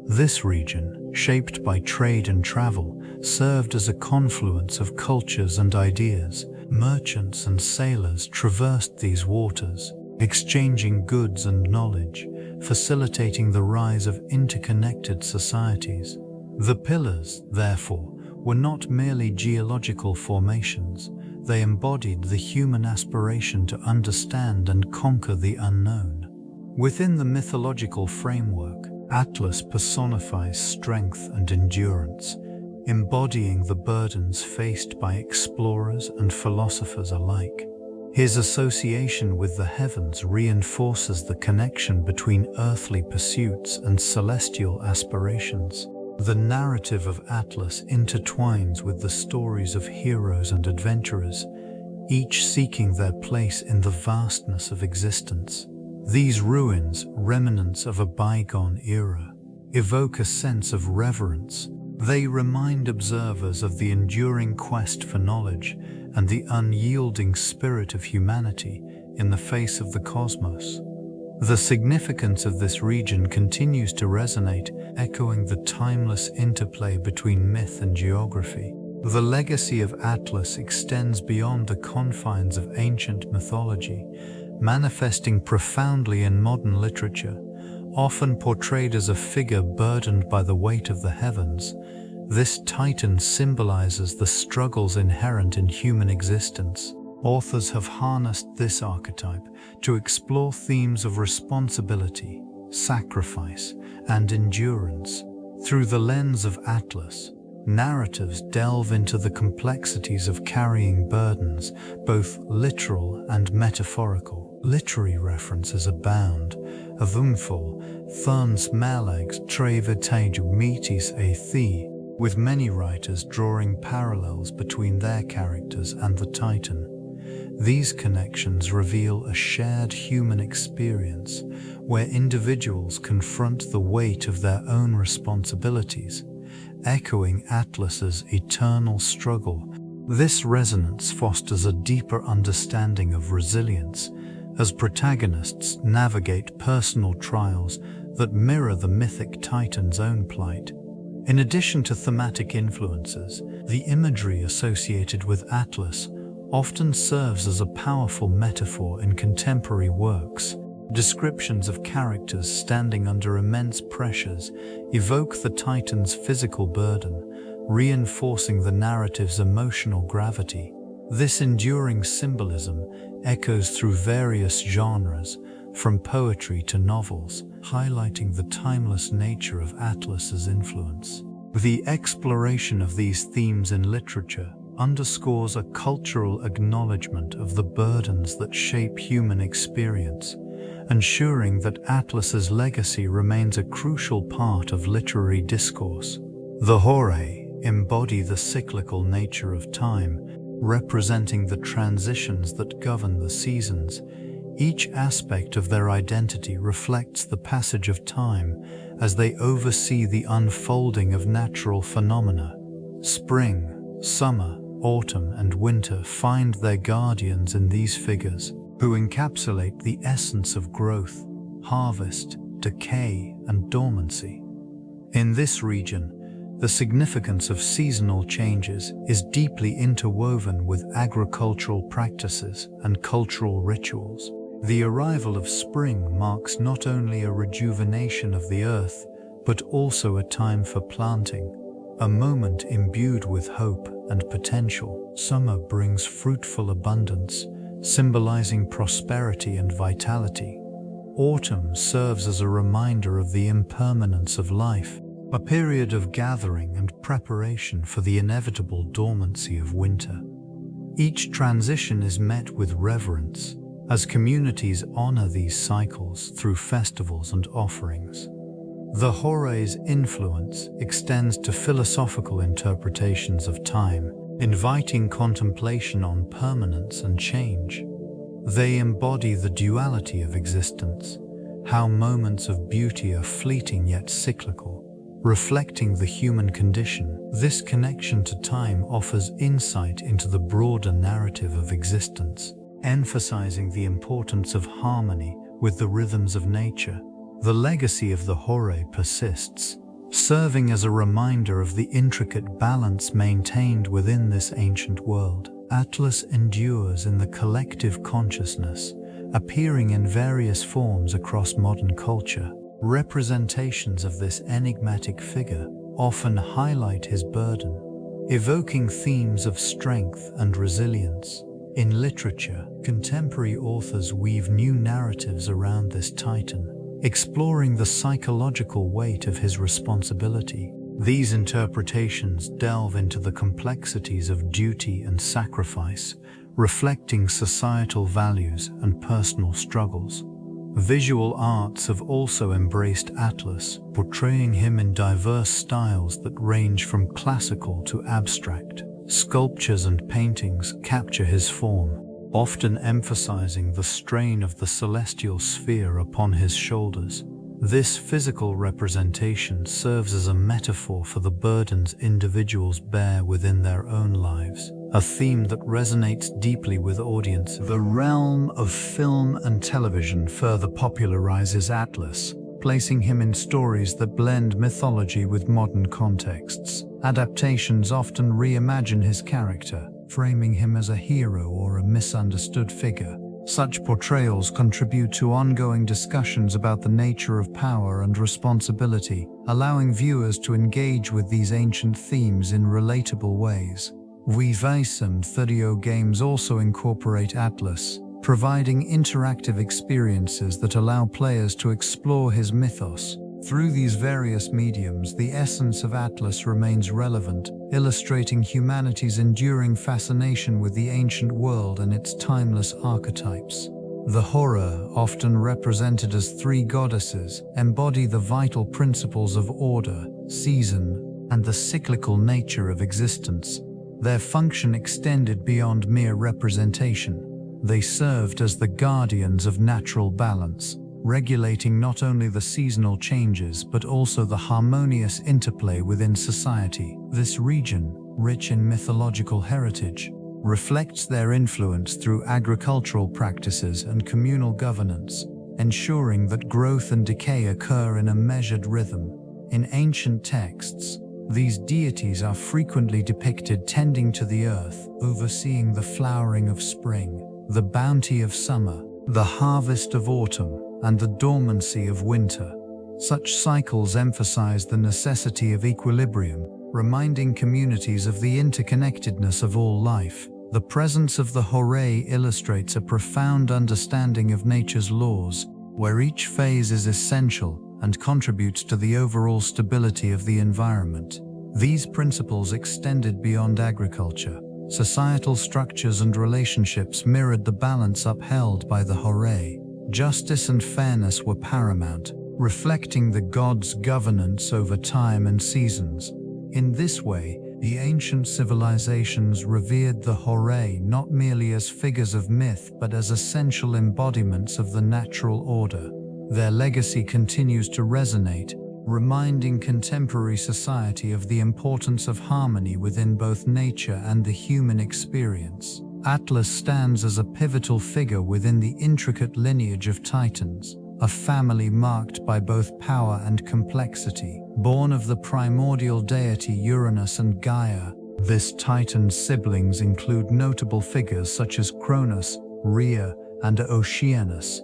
Speaker 1: This region, shaped by trade and travel, served as a confluence of cultures and ideas. Merchants and sailors traversed these waters, exchanging goods and knowledge, facilitating the rise of interconnected societies. The pillars, therefore, were not merely geological formations. They embodied the human aspiration to understand and conquer the unknown. Within the mythological framework, Atlas personifies strength and endurance, embodying the burdens faced by explorers and philosophers alike. His association with the heavens reinforces the connection between earthly pursuits and celestial aspirations. The narrative of Atlas intertwines with the stories of heroes and adventurers, each seeking their place in the vastness of existence. These ruins, remnants of a bygone era, evoke a sense of reverence, They remind observers of the enduring quest for knowledge and the unyielding spirit of humanity in the face of the cosmos. The significance of this region continues to resonate, echoing the timeless interplay between myth and geography. The legacy of Atlas extends beyond the confines of ancient mythology, manifesting profoundly in modern literature. Often portrayed as a figure burdened by the weight of the heavens, this titan symbolizes the struggles inherent in human existence. Authors have harnessed this archetype to explore themes of responsibility, sacrifice, and endurance. Through the lens of Atlas, narratives delve into the complexities of carrying burdens, both literal and metaphorical. Literary references abound. Avumful, Thuns Melegs Trevetaju Metis a Thi, with many writers drawing parallels between their characters and the Titan. These connections reveal a shared human experience where individuals confront the weight of their own responsibilities, echoing Atlas's eternal struggle. This resonance fosters a deeper understanding of resilience as protagonists navigate personal trials that mirror the mythic Titan's own plight. In addition to thematic influences, the imagery associated with Atlas often serves as a powerful metaphor in contemporary works. Descriptions of characters standing under immense pressures evoke the Titan's physical burden, reinforcing the narrative's emotional gravity. This enduring symbolism echoes through various genres, from poetry to novels, highlighting the timeless nature of Atlas's influence. The exploration of these themes in literature underscores a cultural acknowledgement of the burdens that shape human experience, ensuring that Atlas's legacy remains a crucial part of literary discourse. The Horae embody the cyclical nature of time, representing the transitions that govern the seasons. Each aspect of their identity reflects the passage of time as they oversee the unfolding of natural phenomena. Spring, summer, autumn, and winter find their guardians in these figures, who encapsulate the essence of growth, harvest, decay, and dormancy. In this region, the significance of seasonal changes is deeply interwoven with agricultural practices and cultural rituals. The arrival of spring marks not only a rejuvenation of the earth, but also a time for planting, a moment imbued with hope and potential. Summer brings fruitful abundance, symbolizing prosperity and vitality. Autumn serves as a reminder of the impermanence of life, a period of gathering and preparation for the inevitable dormancy of winter. Each transition is met with reverence, as communities honor these cycles through festivals and offerings. The Horae's influence extends to philosophical interpretations of time, inviting contemplation on permanence and change. They embody the duality of existence, how moments of beauty are fleeting yet cyclical, reflecting the human condition. This connection to time offers insight into the broader narrative of existence, emphasizing the importance of harmony with the rhythms of nature. The legacy of the Horae persists, serving as a reminder of the intricate balance maintained within this ancient world. Atlas endures in the collective consciousness, appearing in various forms across modern culture. Representations of this enigmatic figure often highlight his burden, evoking themes of strength and resilience. In literature, contemporary authors weave new narratives around this titan, exploring the psychological weight of his responsibility. These interpretations delve into the complexities of duty and sacrifice, reflecting societal values and personal struggles. Visual arts have also embraced Atlas, portraying him in diverse styles that range from classical to abstract. Sculptures and paintings capture his form, often emphasizing the strain of the celestial sphere upon his shoulders. This physical representation serves as a metaphor for the burdens individuals bear within their own lives, a theme that resonates deeply with audiences. The realm of film and television further popularizes Atlas, placing him in stories that blend mythology with modern contexts. Adaptations often reimagine his character, framing him as a hero or a misunderstood figure. Such portrayals contribute to ongoing discussions about the nature of power and responsibility, allowing viewers to engage with these ancient themes in relatable ways. Some video games also incorporate Atlas, providing interactive experiences that allow players to explore his mythos. Through these various mediums, the essence of Atlas remains relevant, illustrating humanity's enduring fascination with the ancient world and its timeless archetypes. The Horae, often represented as three goddesses, embody the vital principles of order, season, and the cyclical nature of existence. Their function extended beyond mere representation. They served as the guardians of natural balance, regulating not only the seasonal changes but also the harmonious interplay within society. This region, rich in mythological heritage, reflects their influence through agricultural practices and communal governance, ensuring that growth and decay occur in a measured rhythm. In ancient texts, these deities are frequently depicted tending to the earth, overseeing the flowering of spring, the bounty of summer, the harvest of autumn, and the dormancy of winter. Such cycles emphasize the necessity of equilibrium, reminding communities of the interconnectedness of all life. The presence of the Horae illustrates a profound understanding of nature's laws, where each phase is essential and contributes to the overall stability of the environment. These principles extended beyond agriculture. Societal structures and relationships mirrored the balance upheld by the Horae. Justice and fairness were paramount, reflecting the gods' governance over time and seasons. In this way, the ancient civilizations revered the Horae not merely as figures of myth but as essential embodiments of the natural order. Their legacy continues to resonate, reminding contemporary society of the importance of harmony within both nature and the human experience. Atlas stands as a pivotal figure within the intricate lineage of Titans, a family marked by both power and complexity. Born of the primordial deity Uranus and Gaia, this Titan's siblings include notable figures such as Cronus, Rhea, and Oceanus.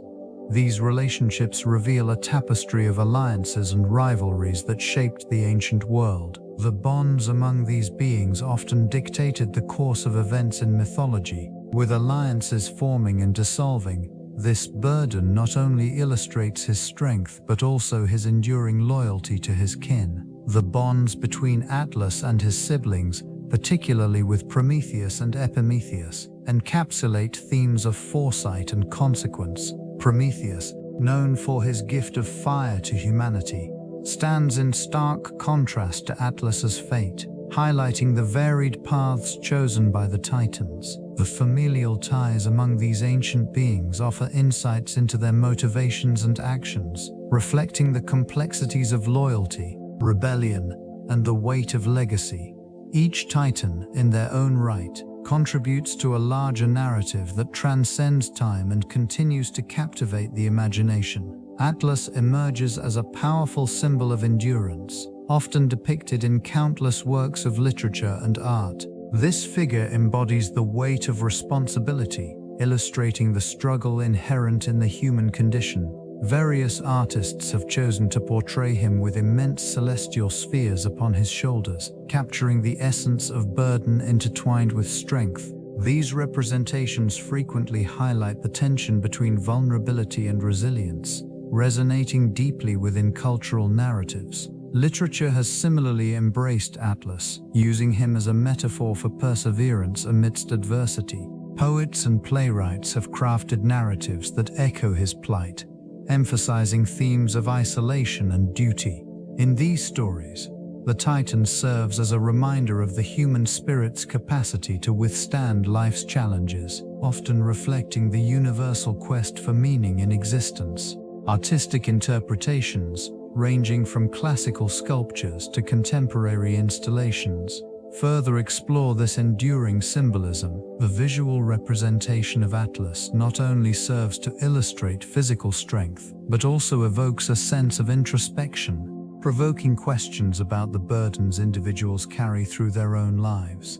Speaker 1: These relationships reveal a tapestry of alliances and rivalries that shaped the ancient world. The bonds among these beings often dictated the course of events in mythology, with alliances forming and dissolving. This burden not only illustrates his strength but also his enduring loyalty to his kin. The bonds between Atlas and his siblings, particularly with Prometheus and Epimetheus, encapsulate themes of foresight and consequence. Prometheus, known for his gift of fire to humanity, stands in stark contrast to Atlas's fate, highlighting the varied paths chosen by the Titans. The familial ties among these ancient beings offer insights into their motivations and actions, reflecting the complexities of loyalty, rebellion, and the weight of legacy. Each Titan, in their own right, contributes to a larger narrative that transcends time and continues to captivate the imagination. Atlas emerges as a powerful symbol of endurance, often depicted in countless works of literature and art. This figure embodies the weight of responsibility, illustrating the struggle inherent in the human condition. Various artists have chosen to portray him with immense celestial spheres upon his shoulders, capturing the essence of burden intertwined with strength. These representations frequently highlight the tension between vulnerability and resilience, resonating deeply within cultural narratives. Literature has similarly embraced Atlas, using him as a metaphor for perseverance amidst adversity. Poets and playwrights have crafted narratives that echo his plight, emphasizing themes of isolation and duty. In these stories, the Titan serves as a reminder of the human spirit's capacity to withstand life's challenges, often reflecting the universal quest for meaning in existence. Artistic interpretations, ranging from classical sculptures to contemporary installations, further explore this enduring symbolism. The visual representation of Atlas not only serves to illustrate physical strength, but also evokes a sense of introspection, provoking questions about the burdens individuals carry through their own lives.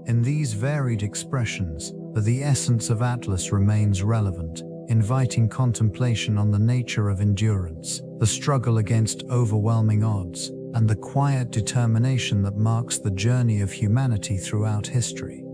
Speaker 1: In these varied expressions, the essence of Atlas remains relevant, inviting contemplation on the nature of endurance, the struggle against overwhelming odds, and the quiet determination that marks the journey of humanity throughout history.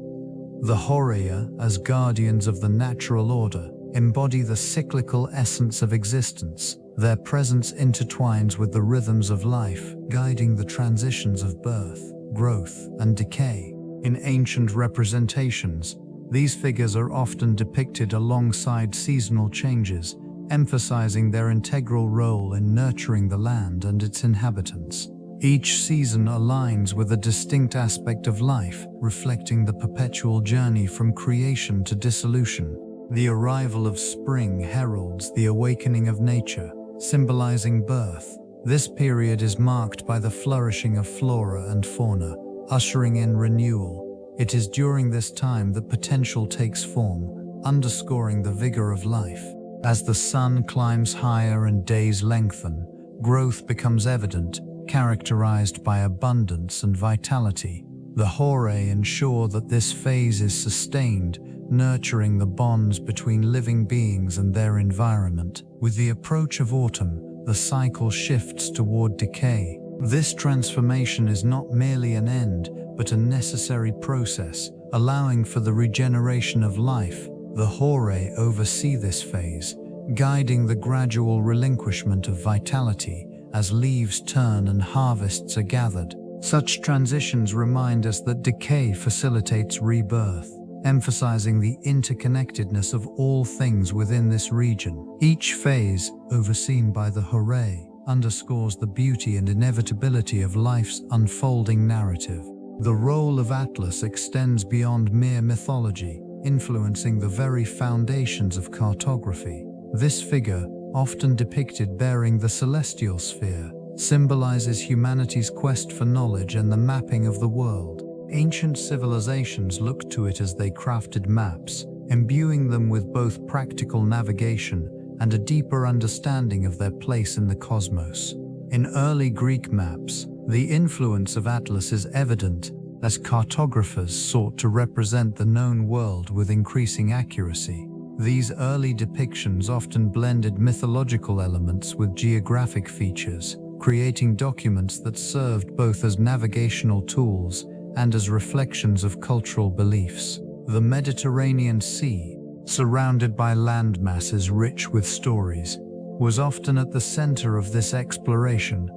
Speaker 1: The Horae, as guardians of the natural order, embody the cyclical essence of existence. Their presence intertwines with the rhythms of life, guiding the transitions of birth, growth, and decay. In ancient representations, these figures are often depicted alongside seasonal changes, emphasizing their integral role in nurturing the land and its inhabitants. Each season aligns with a distinct aspect of life, reflecting the perpetual journey from creation to dissolution. The arrival of spring heralds the awakening of nature, symbolizing birth. This period is marked by the flourishing of flora and fauna, ushering in renewal. It is during this time that potential takes form, underscoring the vigor of life. As the sun climbs higher and days lengthen, growth becomes evident, characterized by abundance and vitality. The Horae ensure that this phase is sustained, nurturing the bonds between living beings and their environment. With the approach of autumn, the cycle shifts toward decay. This transformation is not merely an end, but a necessary process, allowing for the regeneration of life. The Horae oversee this phase, guiding the gradual relinquishment of vitality as leaves turn and harvests are gathered. Such transitions remind us that decay facilitates rebirth, emphasizing the interconnectedness of all things within this region. Each phase, overseen by the Horae, underscores the beauty and inevitability of life's unfolding narrative. The role of Atlas extends beyond mere mythology, influencing the very foundations of cartography. This figure, often depicted bearing the celestial sphere, symbolizes humanity's quest for knowledge and the mapping of the world. Ancient civilizations looked to it as they crafted maps, imbuing them with both practical navigation and a deeper understanding of their place in the cosmos. In early Greek maps, the influence of Atlas is evident, as cartographers sought to represent the known world with increasing accuracy. These early depictions often blended mythological elements with geographic features, creating documents that served both as navigational tools and as reflections of cultural beliefs. The Mediterranean Sea, surrounded by landmasses rich with stories, was often at the center of this exploration.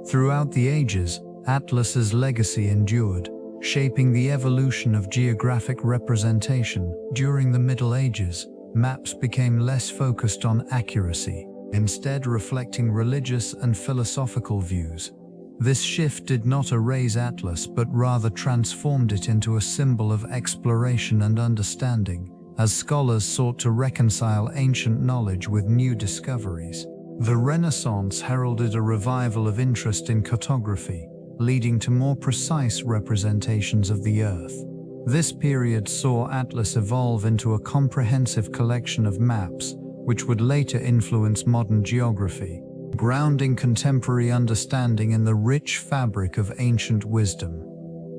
Speaker 1: Throughout the ages, Atlas's legacy endured, shaping the evolution of geographic representation. During the Middle Ages, maps became less focused on accuracy, instead reflecting religious and philosophical views. This shift did not erase Atlas but rather transformed it into a symbol of exploration and understanding, as scholars sought to reconcile ancient knowledge with new discoveries. The Renaissance heralded a revival of interest in cartography, leading to more precise representations of the Earth. This period saw Atlas evolve into a comprehensive collection of maps, which would later influence modern geography, grounding contemporary understanding in the rich fabric of ancient wisdom.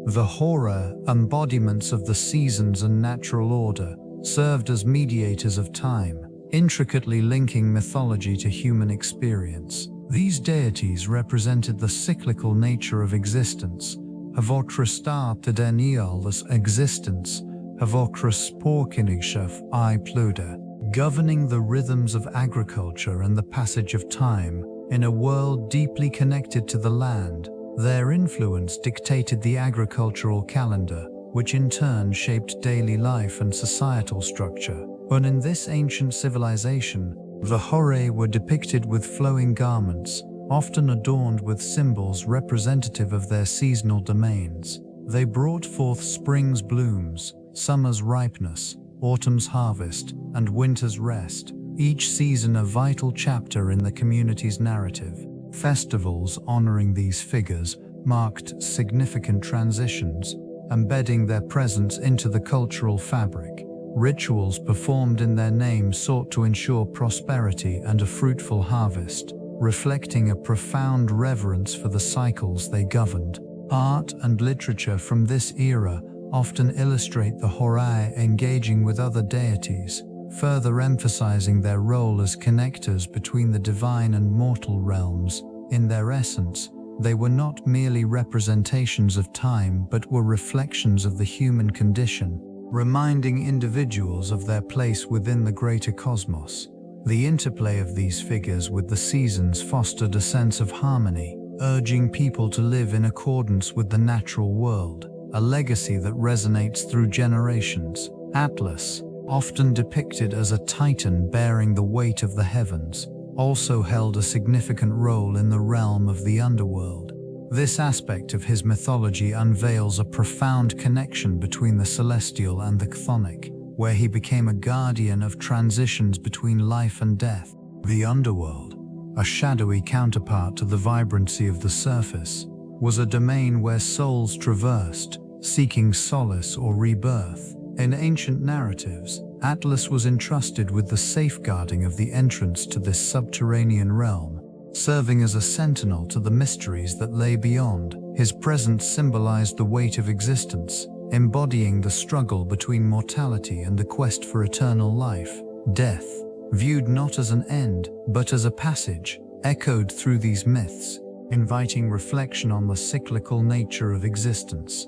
Speaker 1: The Horae, embodiments of the seasons and natural order, served as mediators of time, intricately linking mythology to human experience. These deities represented the cyclical nature of existence, Havokra started enialus existence, Havokra sporkinigshaf I pluda, governing the rhythms of agriculture and the passage of time. In a world deeply connected to the land, their influence dictated the agricultural calendar, which in turn shaped daily life and societal structure. But in this ancient civilization, the Horae were depicted with flowing garments, often adorned with symbols representative of their seasonal domains. They brought forth spring's blooms, summer's ripeness, autumn's harvest, and winter's rest. each season a vital chapter in the community's narrative. Festivals honoring these figures marked significant transitions, embedding their presence into the cultural fabric. Rituals performed in their name sought to ensure prosperity and a fruitful harvest, reflecting a profound reverence for the cycles they governed. Art and literature from this era often illustrate the Horae engaging with other deities, further emphasizing their role as connectors between the divine and mortal realms. In their essence, they were not merely representations of time but were reflections of the human condition, reminding individuals of their place within the greater cosmos. The interplay of these figures with the seasons fostered a sense of harmony, urging people to live in accordance with the natural world, a legacy that resonates through generations. Atlas, often depicted as a titan bearing the weight of the heavens, also held a significant role in the realm of the underworld. This aspect of his mythology unveils a profound connection between the celestial and the chthonic, where he became a guardian of transitions between life and death. The underworld, a shadowy counterpart to the vibrancy of the surface, was a domain where souls traversed, seeking solace or rebirth. In ancient narratives, Atlas was entrusted with the safeguarding of the entrance to this subterranean realm, serving as a sentinel to the mysteries that lay beyond. His presence symbolized the weight of existence, embodying the struggle between mortality and the quest for eternal life. Death, viewed not as an end, but as a passage, echoed through these myths, inviting reflection on the cyclical nature of existence.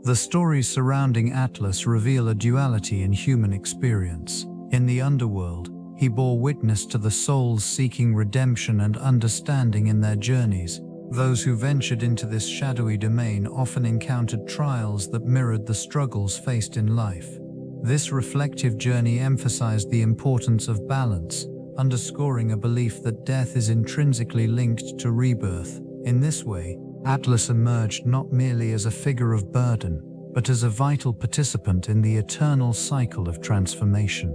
Speaker 1: The stories surrounding Atlas reveal a duality in human experience. In the underworld, he bore witness to the souls seeking redemption and understanding in their journeys. Those who ventured into this shadowy domain often encountered trials that mirrored the struggles faced in life. This reflective journey emphasized the importance of balance, underscoring a belief that death is intrinsically linked to rebirth. In this way, Atlas emerged not merely as a figure of burden, but as a vital participant in the eternal cycle of transformation.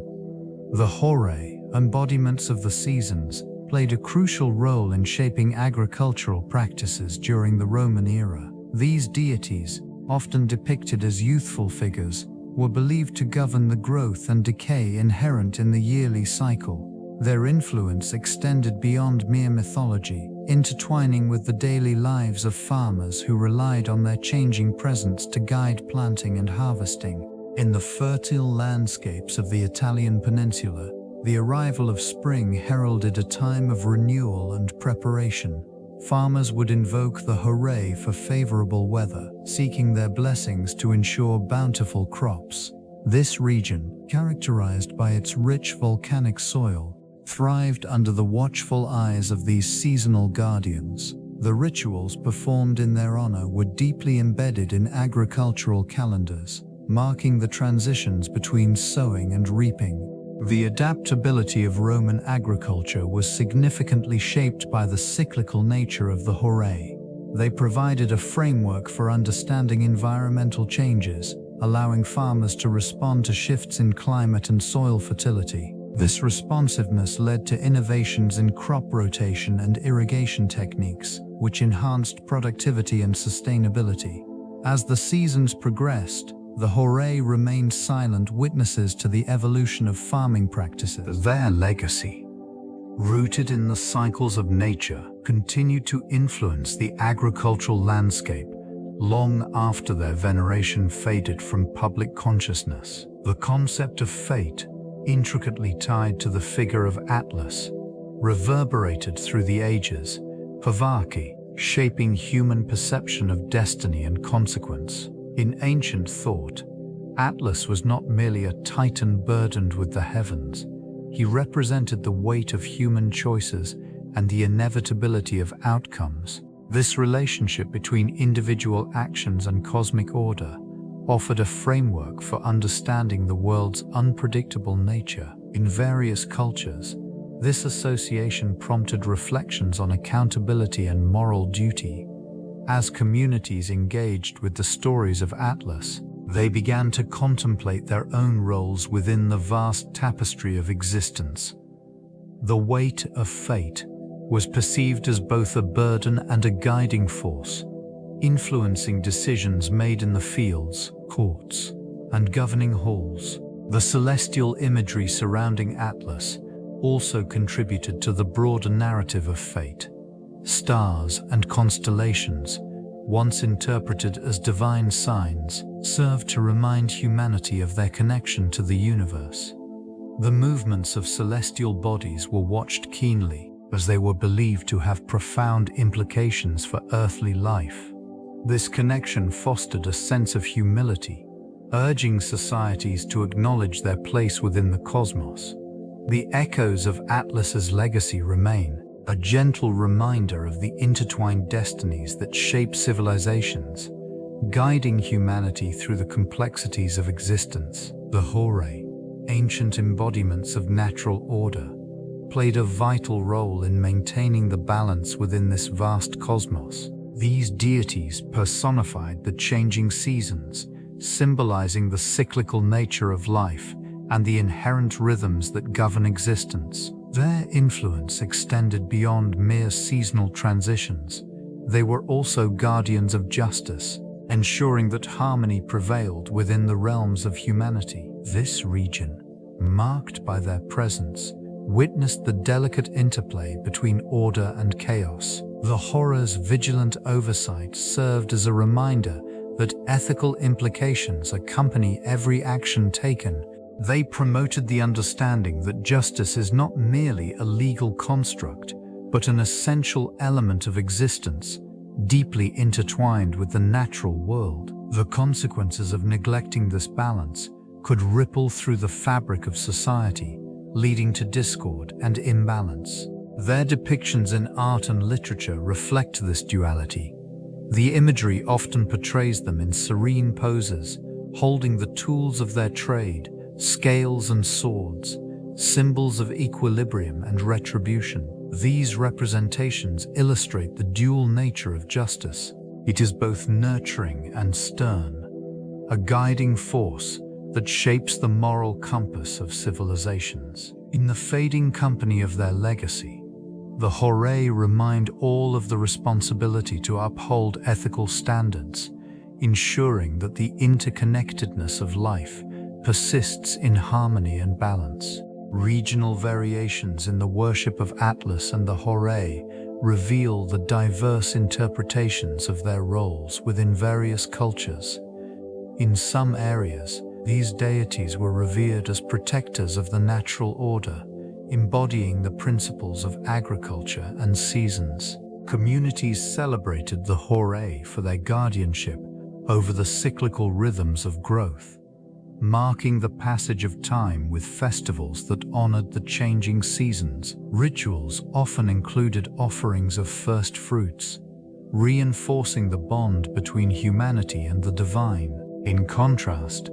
Speaker 1: The Horae, embodiments of the seasons, played a crucial role in shaping agricultural practices during the Roman era. These deities, often depicted as youthful figures, were believed to govern the growth and decay inherent in the yearly cycle. Their influence extended beyond mere mythology, intertwining with the daily lives of farmers who relied on their changing presence to guide planting and harvesting. In the fertile landscapes of the Italian peninsula, the arrival of spring heralded a time of renewal and preparation. Farmers would invoke the Horae for favorable weather, seeking their blessings to ensure bountiful crops. This region, characterized by its rich volcanic soil, thrived under the watchful eyes of these seasonal guardians. The rituals performed in their honor were deeply embedded in agricultural calendars, marking the transitions between sowing and reaping. The adaptability of Roman agriculture was significantly shaped by the cyclical nature of the Horae. They provided a framework for understanding environmental changes, allowing farmers to respond to shifts in climate and soil fertility. This responsiveness led to innovations in crop rotation and irrigation techniques, which enhanced productivity and sustainability. As the seasons progressed, the Horae remained silent witnesses to the evolution of farming practices. Their legacy, rooted in the cycles of nature, continued to influence the agricultural landscape long after their veneration faded from public consciousness. The concept of fate, intricately tied to the figure of Atlas, reverberated through the ages, Pavaki, shaping human perception of destiny and consequence. In ancient thought, Atlas was not merely a titan burdened with the heavens. He represented the weight of human choices and the inevitability of outcomes. This relationship between individual actions and cosmic order offered a framework for understanding the world's unpredictable nature. In various cultures, this association prompted reflections on accountability and moral duty. As communities engaged with the stories of Atlas, they began to contemplate their own roles within the vast tapestry of existence. The weight of fate was perceived as both a burden and a guiding force, influencing decisions made in the fields, courts, and governing halls. The celestial imagery surrounding Atlas also contributed to the broader narrative of fate. Stars and constellations, once interpreted as divine signs, served to remind humanity of their connection to the universe. The movements of celestial bodies were watched keenly, as they were believed to have profound implications for earthly life. This connection fostered a sense of humility, urging societies to acknowledge their place within the cosmos. The echoes of Atlas's legacy remain, a gentle reminder of the intertwined destinies that shape civilizations, guiding humanity through the complexities of existence. The Horae, ancient embodiments of natural order, played a vital role in maintaining the balance within this vast cosmos. These deities personified the changing seasons, symbolizing the cyclical nature of life and the inherent rhythms that govern existence. Their influence extended beyond mere seasonal transitions. They were also guardians of justice, ensuring that harmony prevailed within the realms of humanity. This region, marked by their presence, witnessed the delicate interplay between order and chaos. The Horae's vigilant oversight served as a reminder that ethical implications accompany every action taken. They promoted the understanding that justice is not merely a legal construct, but an essential element of existence, deeply intertwined with the natural world. The consequences of neglecting this balance could ripple through the fabric of society, leading to discord and imbalance. Their depictions in art and literature reflect this duality. The imagery often portrays them in serene poses, holding the tools of their trade, scales and swords, symbols of equilibrium and retribution. These representations illustrate the dual nature of justice. It is both nurturing and stern, a guiding force that shapes the moral compass of civilizations. In the fading company of their legacy, the Horae remind all of the responsibility to uphold ethical standards, ensuring that the interconnectedness of life persists in harmony and balance. Regional variations in the worship of Atlas and the Horae reveal the diverse interpretations of their roles within various cultures. In some areas, these deities were revered as protectors of the natural order, embodying the principles of agriculture and seasons. Communities celebrated the Horae for their guardianship over the cyclical rhythms of growth, marking the passage of time with festivals that honored the changing seasons. Rituals often included offerings of first fruits, reinforcing the bond between humanity and the divine. In contrast,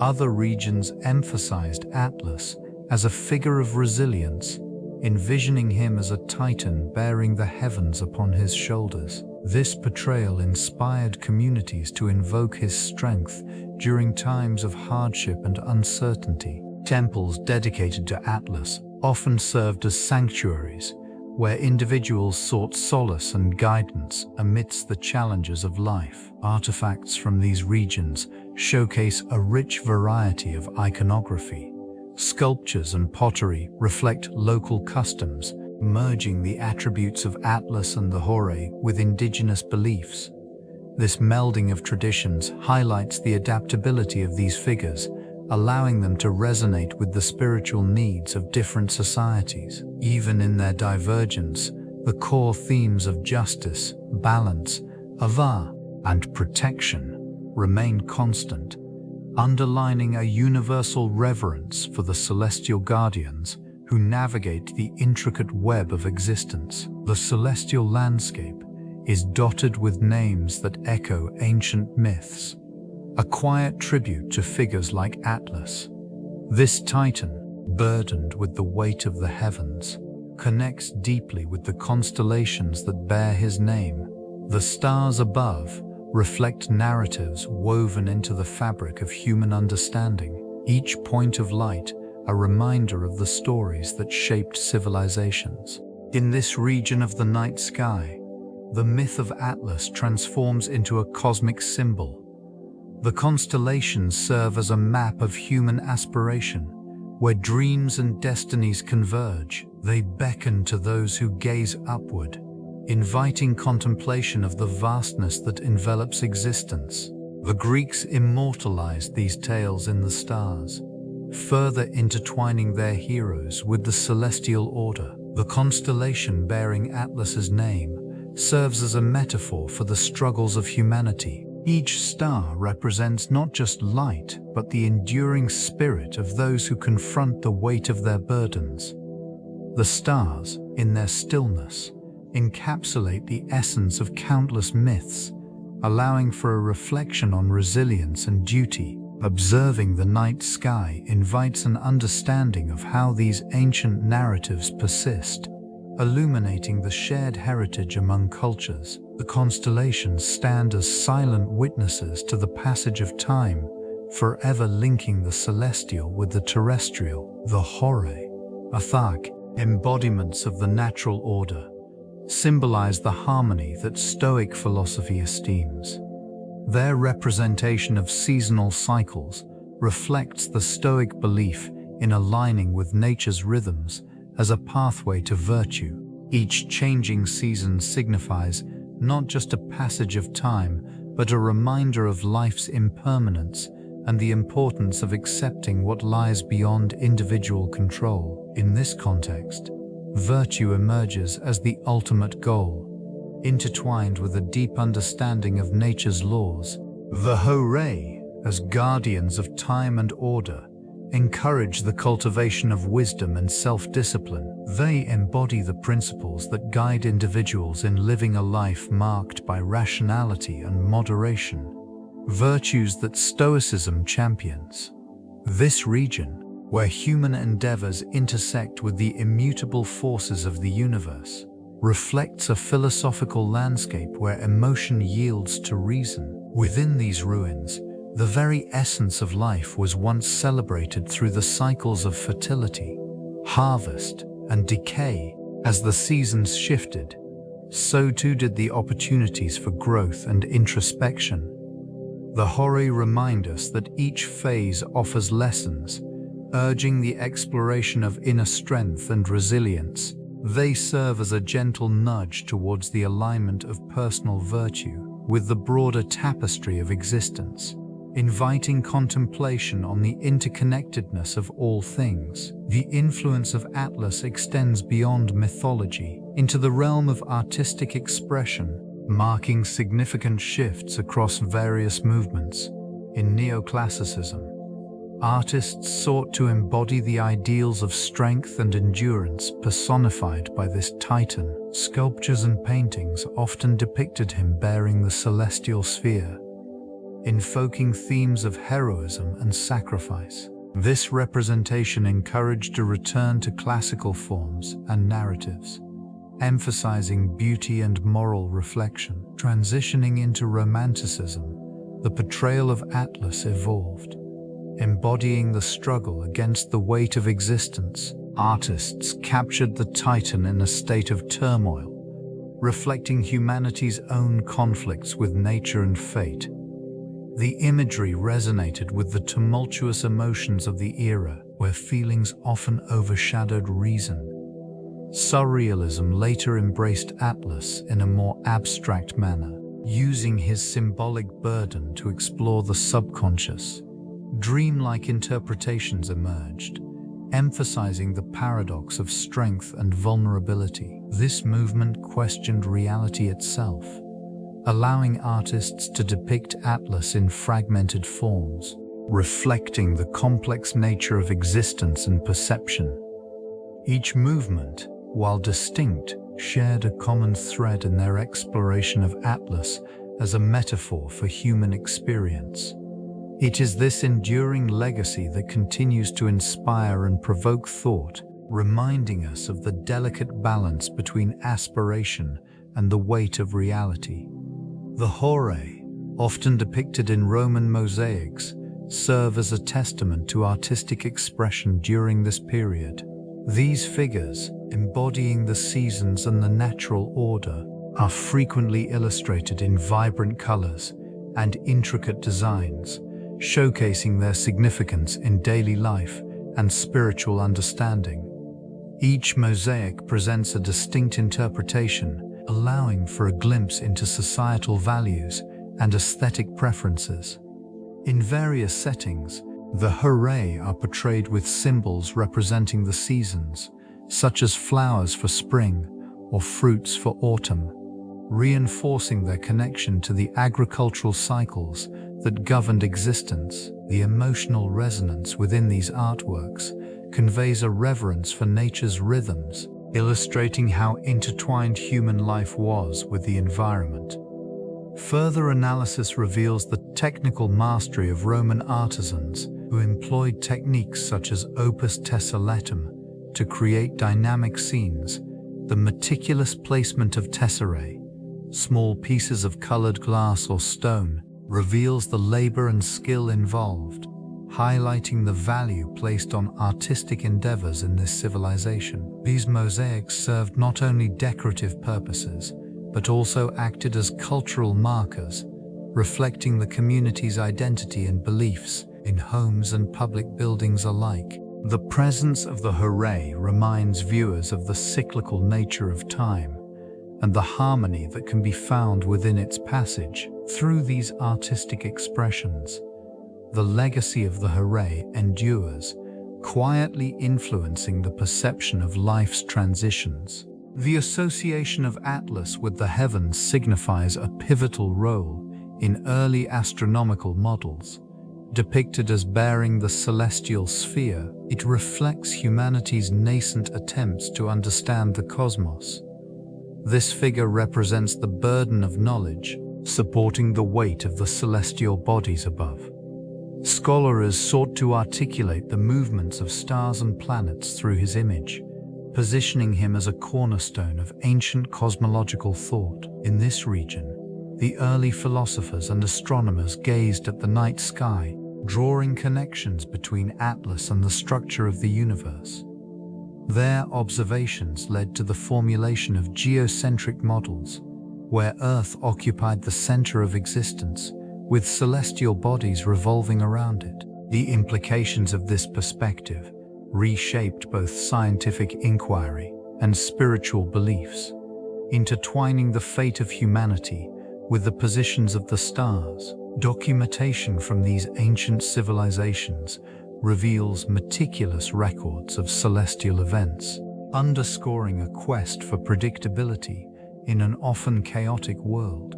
Speaker 1: other regions emphasized Atlas as a figure of resilience, envisioning him as a titan bearing the heavens upon his shoulders. This portrayal inspired communities to invoke his strength during times of hardship and uncertainty. Temples dedicated to Atlas often served as sanctuaries, where individuals sought solace and guidance amidst the challenges of life. Artifacts from these regions showcase a rich variety of iconography. Sculptures and pottery reflect local customs, merging the attributes of Atlas and the Horae with indigenous beliefs. This melding of traditions highlights the adaptability of these figures, allowing them to resonate with the spiritual needs of different societies. Even in their divergence, the core themes of justice, balance, ava, and protection remain constant, underlining a universal reverence for the celestial guardians who navigate the intricate web of existence. The celestial landscape is dotted with names that echo ancient myths, a quiet tribute to figures like Atlas. This titan, burdened with the weight of the heavens, connects deeply with the constellations that bear his name. The stars above reflect narratives woven into the fabric of human understanding, each point of light a reminder of the stories that shaped civilizations. In this region of the night sky, the myth of Atlas transforms into a cosmic symbol. The constellations serve as a map of human aspiration, where dreams and destinies converge. They beckon to those who gaze upward, inviting contemplation of the vastness that envelops existence. The Greeks immortalized these tales in the stars, further intertwining their heroes with the celestial order. The constellation bearing Atlas's name serves as a metaphor for the struggles of humanity. Each star represents not just light, but the enduring spirit of those who confront the weight of their burdens. The stars, in their stillness, encapsulate the essence of countless myths, allowing for a reflection on resilience and duty. Observing the night sky invites an understanding of how these ancient narratives persist, illuminating the shared heritage among cultures. The constellations stand as silent witnesses to the passage of time, forever linking the celestial with the terrestrial. The Horae, embodiments of the natural order, symbolize the harmony that Stoic philosophy esteems. Their representation of seasonal cycles reflects the Stoic belief in aligning with nature's rhythms as a pathway to virtue. Each changing season signifies not just a passage of time, but a reminder of life's impermanence and the importance of accepting what lies beyond individual control. In this context, virtue emerges as the ultimate goal, intertwined with a deep understanding of nature's laws. The Horae, as guardians of time and order, encourage the cultivation of wisdom and self-discipline. They embody the principles that guide individuals in living a life marked by rationality and moderation, virtues that Stoicism champions. This region, where human endeavors intersect with the immutable forces of the universe, reflects a philosophical landscape where emotion yields to reason. Within these ruins, the very essence of life was once celebrated through the cycles of fertility, harvest, and decay. As the seasons shifted, so too did the opportunities for growth and introspection. The Horae remind us that each phase offers lessons, urging the exploration of inner strength and resilience. They serve as a gentle nudge towards the alignment of personal virtue with the broader tapestry of existence, inviting contemplation on the interconnectedness of all things. The influence of Atlas extends beyond mythology into the realm of artistic expression, marking significant shifts across various movements. In neoclassicism, artists sought to embody the ideals of strength and endurance personified by this titan. Sculptures and paintings often depicted him bearing the celestial sphere, invoking themes of heroism and sacrifice. This representation encouraged a return to classical forms and narratives, emphasizing beauty and moral reflection. Transitioning into Romanticism, the portrayal of Atlas evolved, embodying the struggle against the weight of existence. Artists captured the Titan in a state of turmoil, reflecting humanity's own conflicts with nature and fate. The imagery resonated with the tumultuous emotions of the era, where feelings often overshadowed reason. Surrealism later embraced Atlas in a more abstract manner, using his symbolic burden to explore the subconscious. Dreamlike interpretations emerged, emphasizing the paradox of strength and vulnerability. This movement questioned reality itself, allowing artists to depict Atlas in fragmented forms, reflecting the complex nature of existence and perception. Each movement, while distinct, shared a common thread in their exploration of Atlas as a metaphor for human experience. It is this enduring legacy that continues to inspire and provoke thought, reminding us of the delicate balance between aspiration and the weight of reality. The Horae, often depicted in Roman mosaics, serve as a testament to artistic expression during this period. These figures, embodying the seasons and the natural order, are frequently illustrated in vibrant colors and intricate designs, showcasing their significance in daily life and spiritual understanding. Each mosaic presents a distinct interpretation, allowing for a glimpse into societal values and aesthetic preferences. In various settings, the Horae are portrayed with symbols representing the seasons, such as flowers for spring or fruits for autumn, reinforcing their connection to the agricultural cycles that governed existence. The emotional resonance within these artworks conveys a reverence for nature's rhythms, illustrating how intertwined human life was with the environment. Further analysis reveals the technical mastery of Roman artisans who employed techniques such as opus tessellatum to create dynamic scenes. The meticulous placement of tesserae, small pieces of colored glass or stone, reveals the labor and skill involved, highlighting the value placed on artistic endeavors in this civilization. These mosaics served not only decorative purposes, but also acted as cultural markers, reflecting the community's identity and beliefs in homes and public buildings alike. The presence of the Horae reminds viewers of the cyclical nature of time and the harmony that can be found within its passage. Through these artistic expressions, the legacy of the Horae endures, quietly influencing the perception of life's transitions. The association of Atlas with the heavens signifies a pivotal role in early astronomical models. Depicted as bearing the celestial sphere, it reflects humanity's nascent attempts to understand the cosmos. This figure represents the burden of knowledge, supporting the weight of the celestial bodies above. Scholars sought to articulate the movements of stars and planets through his image, positioning him as a cornerstone of ancient cosmological thought. In this region, the early philosophers and astronomers gazed at the night sky, drawing connections between Atlas and the structure of the universe. Their observations led to the formulation of geocentric models, where Earth occupied the center of existence, with celestial bodies revolving around it. The implications of this perspective reshaped both scientific inquiry and spiritual beliefs, intertwining the fate of humanity with the positions of the stars. Documentation from these ancient civilizations reveals meticulous records of celestial events, underscoring a quest for predictability in an often chaotic world.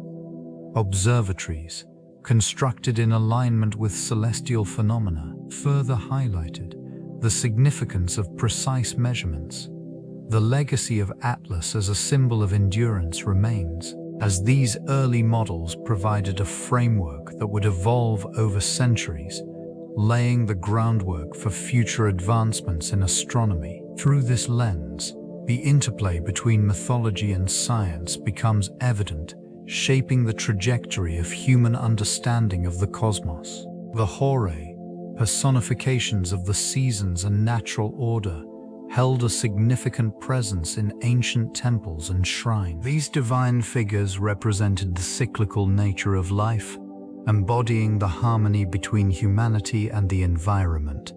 Speaker 1: Observatories, constructed in alignment with celestial phenomena, further highlighted the significance of precise measurements. The legacy of Atlas as a symbol of endurance remains, as these early models provided a framework that would evolve over centuries, laying the groundwork for future advancements in astronomy. Through this lens, the interplay between mythology and science becomes evident, shaping the trajectory of human understanding of the cosmos. The Horae, personifications of the seasons and natural order, held a significant presence in ancient temples and shrines. These divine figures represented the cyclical nature of life, embodying the harmony between humanity and the environment.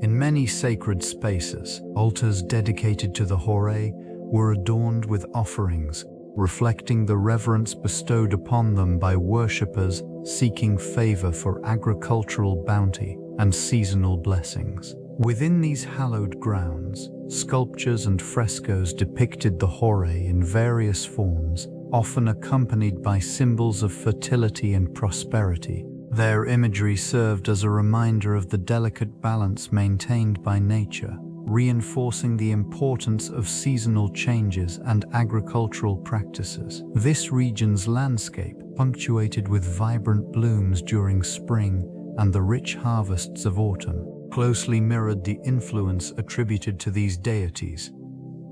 Speaker 1: In many sacred spaces, altars dedicated to the Horae were adorned with offerings, reflecting the reverence bestowed upon them by worshippers seeking favor for agricultural bounty and seasonal blessings. Within these hallowed grounds, sculptures and frescoes depicted the Horae in various forms, often accompanied by symbols of fertility and prosperity. Their imagery served as a reminder of the delicate balance maintained by nature, reinforcing the importance of seasonal changes and agricultural practices. This region's landscape, punctuated with vibrant blooms during spring and the rich harvests of autumn, closely mirrored the influence attributed to these deities.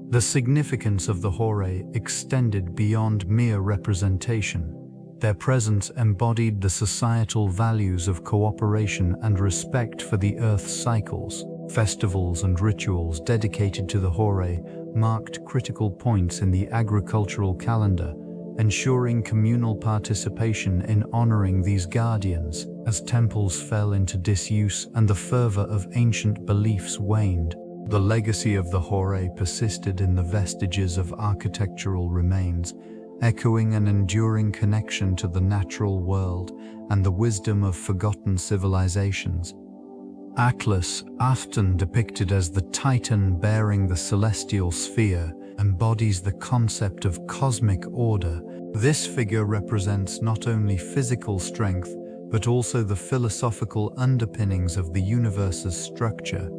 Speaker 1: The significance of the Horae extended beyond mere representation, Their presence embodied the societal values of cooperation and respect for the Earth's cycles. Festivals and rituals dedicated to the Horae marked critical points in the agricultural calendar, ensuring communal participation in honoring these guardians. As temples fell into disuse and the fervor of ancient beliefs waned, the legacy of the Horae persisted in the vestiges of architectural remains, echoing an enduring connection to the natural world and the wisdom of forgotten civilizations. Atlas, often depicted as the Titan bearing the celestial sphere, embodies the concept of cosmic order. This figure represents not only physical strength, but also the philosophical underpinnings of the universe's structure.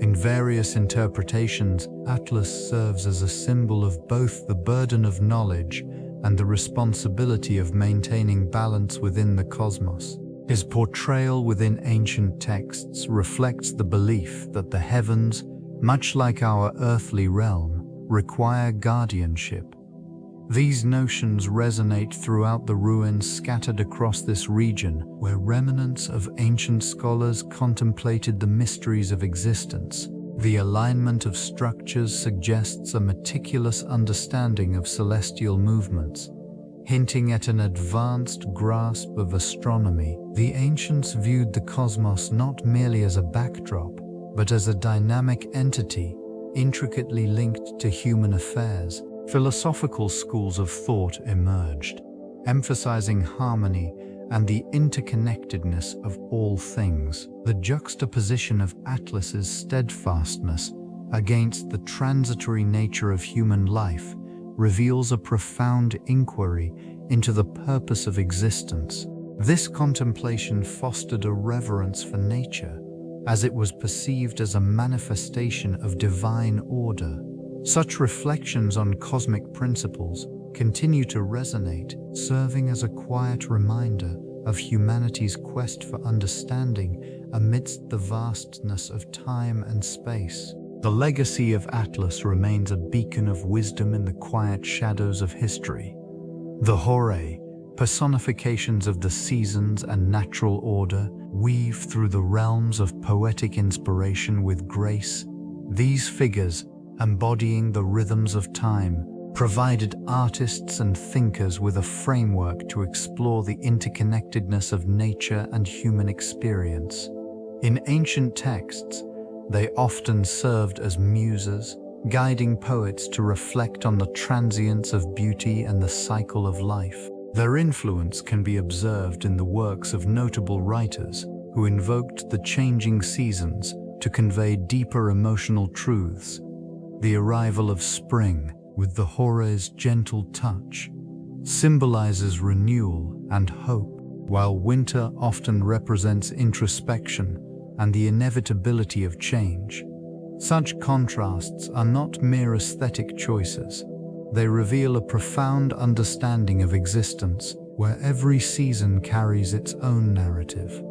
Speaker 1: In various interpretations, Atlas serves as a symbol of both the burden of knowledge and the responsibility of maintaining balance within the cosmos. His portrayal within ancient texts reflects the belief that the heavens, much like our earthly realm, require guardianship. These notions resonate throughout the ruins scattered across this region, where remnants of ancient scholars contemplated the mysteries of existence. The alignment of structures suggests a meticulous understanding of celestial movements, hinting at an advanced grasp of astronomy. The ancients viewed the cosmos not merely as a backdrop, but as a dynamic entity, intricately linked to human affairs. Philosophical schools of thought emerged, emphasizing harmony and the interconnectedness of all things. The juxtaposition of Atlas's steadfastness against the transitory nature of human life reveals a profound inquiry into the purpose of existence. This contemplation fostered a reverence for nature, as it was perceived as a manifestation of divine order. Such reflections on cosmic principles continue to resonate, serving as a quiet reminder of humanity's quest for understanding amidst the vastness of time and space. The legacy of Atlas remains a beacon of wisdom in the quiet shadows of history. The Horae, personifications of the seasons and natural order, weave through the realms of poetic inspiration with grace. These figures, embodying the rhythms of time, provided artists and thinkers with a framework to explore the interconnectedness of nature and human experience. In ancient texts, they often served as muses, guiding poets to reflect on the transience of beauty and the cycle of life. Their influence can be observed in the works of notable writers who invoked the changing seasons to convey deeper emotional truths. The arrival of spring, with the Horae's gentle touch, symbolizes renewal and hope, while winter often represents introspection and the inevitability of change. Such contrasts are not mere aesthetic choices. They reveal a profound understanding of existence, where every season carries its own narrative.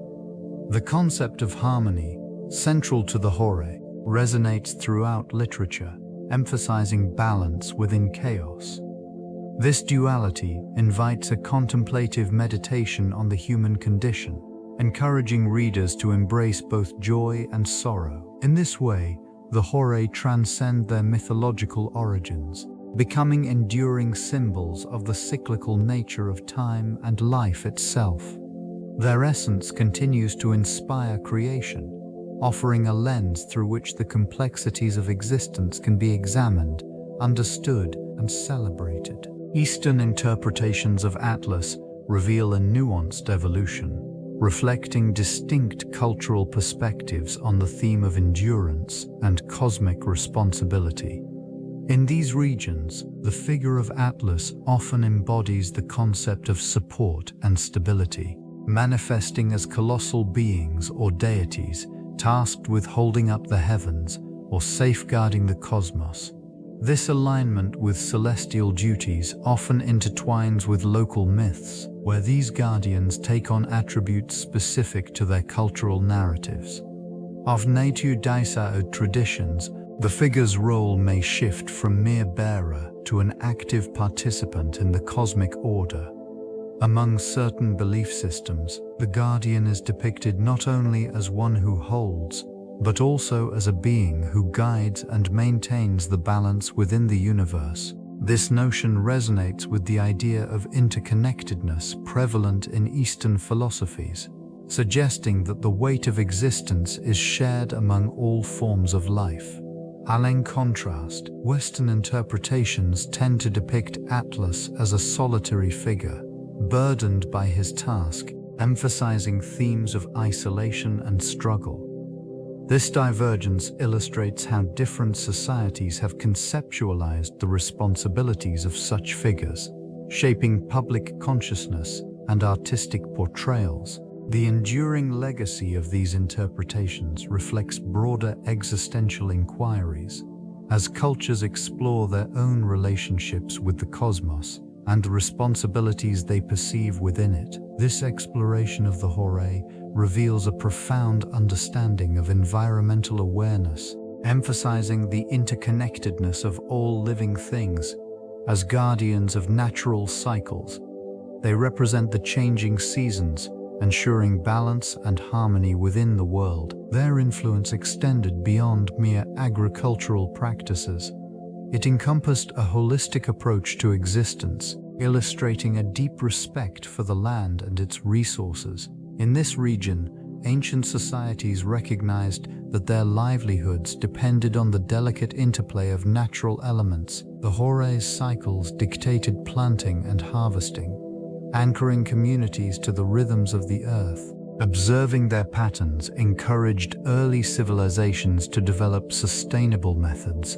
Speaker 1: The concept of harmony, central to the Horae, resonates throughout literature, emphasizing balance within chaos. This duality invites a contemplative meditation on the human condition, encouraging readers to embrace both joy and sorrow. In this way, the Horae transcend their mythological origins, becoming enduring symbols of the cyclical nature of time and life itself. Their essence continues to inspire creation, offering a lens through which the complexities of existence can be examined, understood, and celebrated. Eastern interpretations of Atlas reveal a nuanced evolution, reflecting distinct cultural perspectives on the theme of endurance and cosmic responsibility. In these regions, the figure of Atlas often embodies the concept of support and stability, manifesting as colossal beings or deities tasked with holding up the heavens or safeguarding the cosmos. This alignment with celestial duties often intertwines with local myths, where these guardians take on attributes specific to their cultural narratives. Of Natu Daisao traditions, the figure's role may shift from mere bearer to an active participant in the cosmic order. Among certain belief systems, the guardian is depicted not only as one who holds, but also as a being who guides and maintains the balance within the universe. This notion resonates with the idea of interconnectedness prevalent in Eastern philosophies, suggesting that the weight of existence is shared among all forms of life. In contrast, Western interpretations tend to depict Atlas as a solitary figure, burdened by his task, emphasizing themes of isolation and struggle. This divergence illustrates how different societies have conceptualized the responsibilities of such figures, shaping public consciousness and artistic portrayals. The enduring legacy of these interpretations reflects broader existential inquiries, as cultures explore their own relationships with the cosmos and the responsibilities they perceive within it. This exploration of the Horae reveals a profound understanding of environmental awareness, emphasizing the interconnectedness of all living things. As guardians of natural cycles, they represent the changing seasons, ensuring balance and harmony within the world. Their influence extended beyond mere agricultural practices. It encompassed a holistic approach to existence, illustrating a deep respect for the land and its resources. In this region, ancient societies recognized that their livelihoods depended on the delicate interplay of natural elements. The Horae's cycles dictated planting and harvesting, anchoring communities to the rhythms of the earth. Observing their patterns encouraged early civilizations to develop sustainable methods,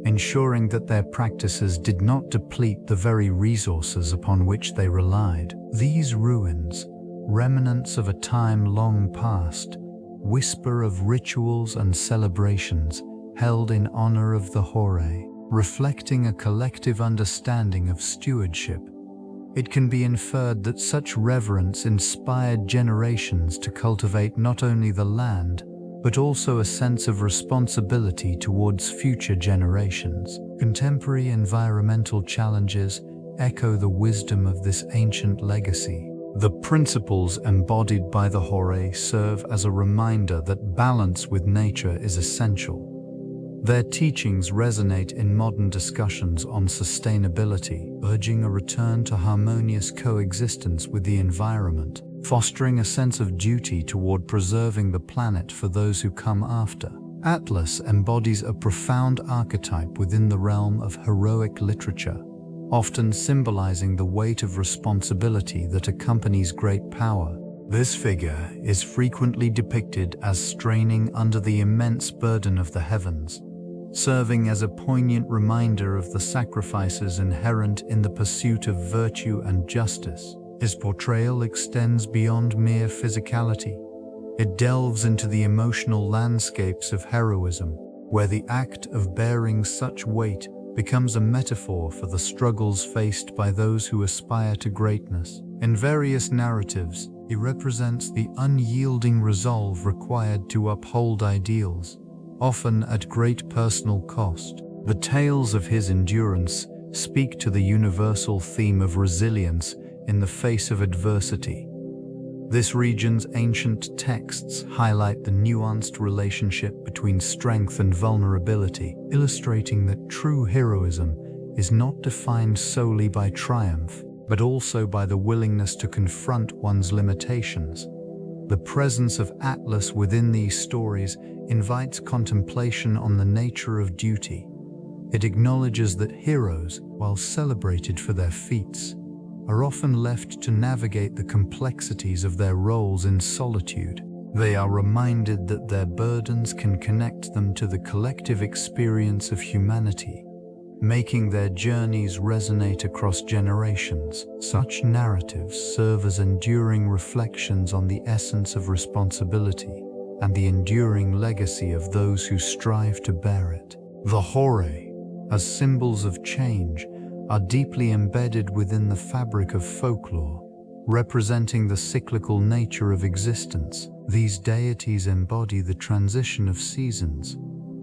Speaker 1: ensuring that their practices did not deplete the very resources upon which they relied. These ruins, remnants of a time long past, whisper of rituals and celebrations held in honor of the Horae, reflecting a collective understanding of stewardship. It can be inferred that such reverence inspired generations to cultivate not only the land, but also a sense of responsibility towards future generations. Contemporary environmental challenges echo the wisdom of this ancient legacy. The principles embodied by the Horae serve as a reminder that balance with nature is essential. Their teachings resonate in modern discussions on sustainability, urging a return to harmonious coexistence with the environment, fostering a sense of duty toward preserving the planet for those who come after. Atlas embodies a profound archetype within the realm of heroic literature, often symbolizing the weight of responsibility that accompanies great power. This figure is frequently depicted as straining under the immense burden of the heavens, serving as a poignant reminder of the sacrifices inherent in the pursuit of virtue and justice. His portrayal extends beyond mere physicality. It delves into the emotional landscapes of heroism, where the act of bearing such weight becomes a metaphor for the struggles faced by those who aspire to greatness. In various narratives, he represents the unyielding resolve required to uphold ideals, often at great personal cost. The tales of his endurance speak to the universal theme of resilience in the face of adversity. This region's ancient texts highlight the nuanced relationship between strength and vulnerability, illustrating that true heroism is not defined solely by triumph, but also by the willingness to confront one's limitations. The presence of Atlas within these stories invites contemplation on the nature of duty. It acknowledges that heroes, while celebrated for their feats, are often left to navigate the complexities of their roles in solitude. They are reminded that their burdens can connect them to the collective experience of humanity, making their journeys resonate across generations. Such narratives serve as enduring reflections on the essence of responsibility and the enduring legacy of those who strive to bear it. The Horae, as symbols of change, are deeply embedded within the fabric of folklore, representing the cyclical nature of existence. These deities embody the transition of seasons,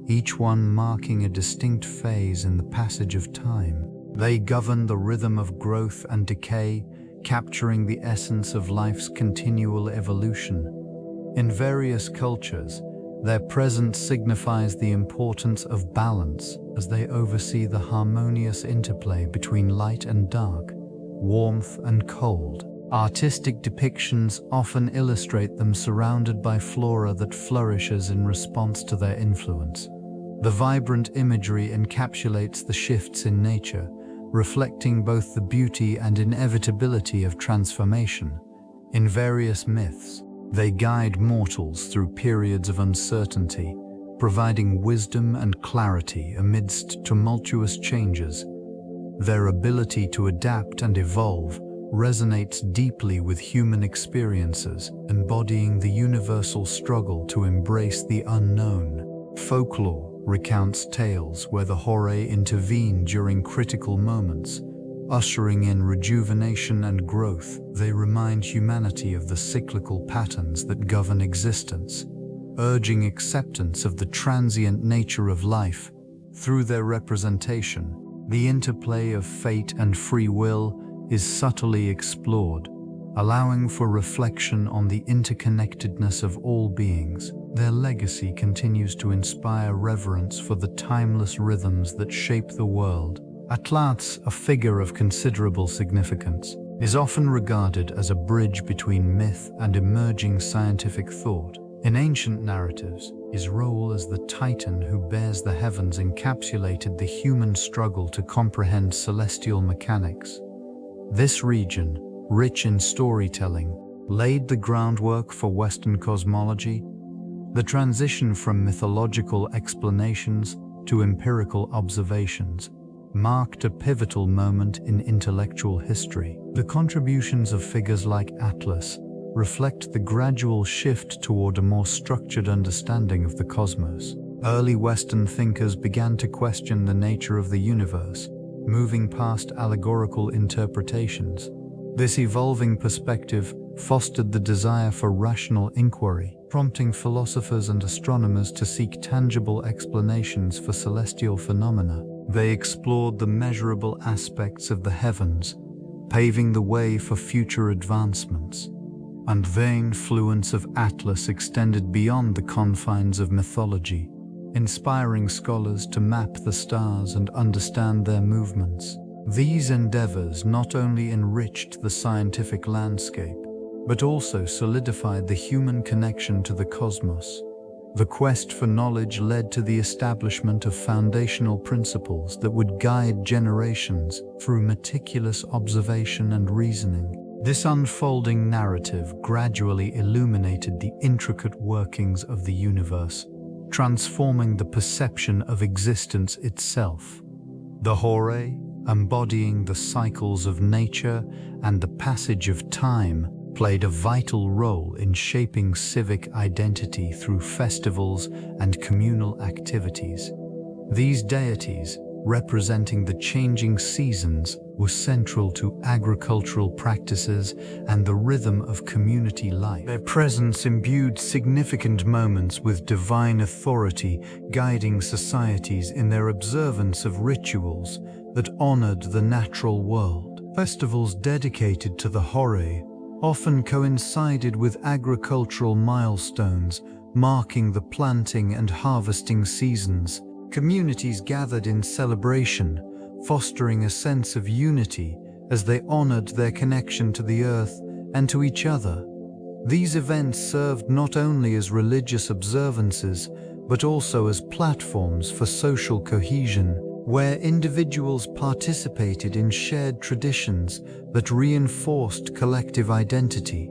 Speaker 1: each one marking a distinct phase in the passage of time. They govern the rhythm of growth and decay, capturing the essence of life's continual evolution. In various cultures, their presence signifies the importance of balance as they oversee the harmonious interplay between light and dark, warmth and cold. Artistic depictions often illustrate them surrounded by flora that flourishes in response to their influence. The vibrant imagery encapsulates the shifts in nature, reflecting both the beauty and inevitability of transformation. In various myths, they guide mortals through periods of uncertainty, providing wisdom and clarity amidst tumultuous changes. Their ability to adapt and evolve resonates deeply with human experiences, embodying the universal struggle to embrace the unknown. Folklore recounts tales where the Horae intervene during critical moments, ushering in rejuvenation and growth. They remind humanity of the cyclical patterns that govern existence, urging acceptance of the transient nature of life. Through their representation, the interplay of fate and free will is subtly explored, allowing for reflection on the interconnectedness of all beings. Their legacy continues to inspire reverence for the timeless rhythms that shape the world. Atlas, a figure of considerable significance, is often regarded as a bridge between myth and emerging scientific thought. In ancient narratives, his role as the Titan who bears the heavens encapsulated the human struggle to comprehend celestial mechanics. This region, rich in storytelling, laid the groundwork for Western cosmology. The transition from mythological explanations to empirical observations marked a pivotal moment in intellectual history. The contributions of figures like Atlas reflect the gradual shift toward a more structured understanding of the cosmos. Early Western thinkers began to question the nature of the universe, moving past allegorical interpretations. This evolving perspective fostered the desire for rational inquiry, prompting philosophers and astronomers to seek tangible explanations for celestial phenomena. They explored the measurable aspects of the heavens, paving the way for future advancements. And the influence of Atlas extended beyond the confines of mythology, inspiring scholars to map the stars and understand their movements. These endeavors not only enriched the scientific landscape, but also solidified the human connection to the cosmos. The quest for knowledge led to the establishment of foundational principles that would guide generations through meticulous observation and reasoning. This unfolding narrative gradually illuminated the intricate workings of the universe, transforming the perception of existence itself. The Horae, embodying the cycles of nature and the passage of time, played a vital role in shaping civic identity through festivals and communal activities. These deities, representing the changing seasons, were central to agricultural practices and the rhythm of community life. Their presence imbued significant moments with divine authority, guiding societies in their observance of rituals that honored the natural world. Festivals dedicated to the Horae often coincided with agricultural milestones, marking the planting and harvesting seasons. Communities gathered in celebration, fostering a sense of unity as they honored their connection to the earth and to each other. These events served not only as religious observances, but also as platforms for social cohesion, where individuals participated in shared traditions that reinforced collective identity.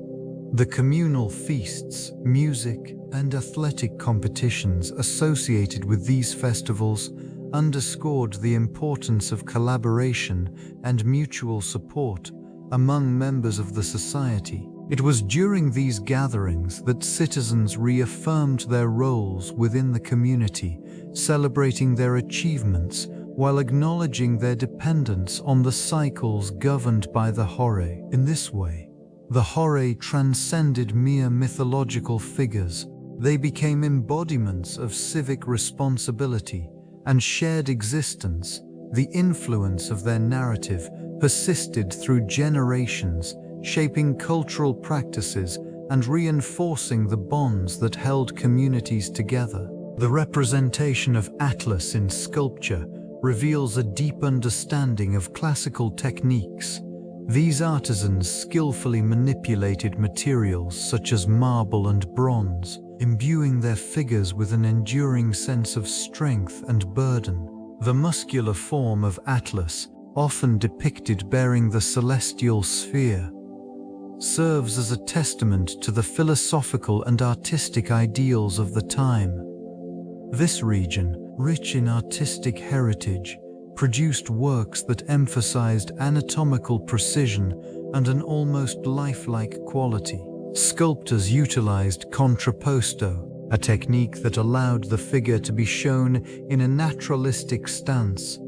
Speaker 1: The communal feasts, music, and athletic competitions associated with these festivals underscored the importance of collaboration and mutual support among members of the society. It was during these gatherings that citizens reaffirmed their roles within the community, celebrating their achievements while acknowledging their dependence on the cycles governed by the Horae. In this way, the Horae transcended mere mythological figures. They became embodiments of civic responsibility and shared existence. The influence of their narrative persisted through generations, shaping cultural practices and reinforcing the bonds that held communities together. The representation of Atlas in sculpture reveals a deep understanding of classical techniques. These artisans skillfully manipulated materials such as marble and bronze, imbuing their figures with an enduring sense of strength and burden. The muscular form of Atlas, often depicted bearing the celestial sphere, serves as a testament to the philosophical and artistic ideals of the time. This region, rich in artistic heritage, produced works that emphasized anatomical precision and an almost lifelike quality. Sculptors utilized contrapposto, a technique that allowed the figure to be shown in a naturalistic stance.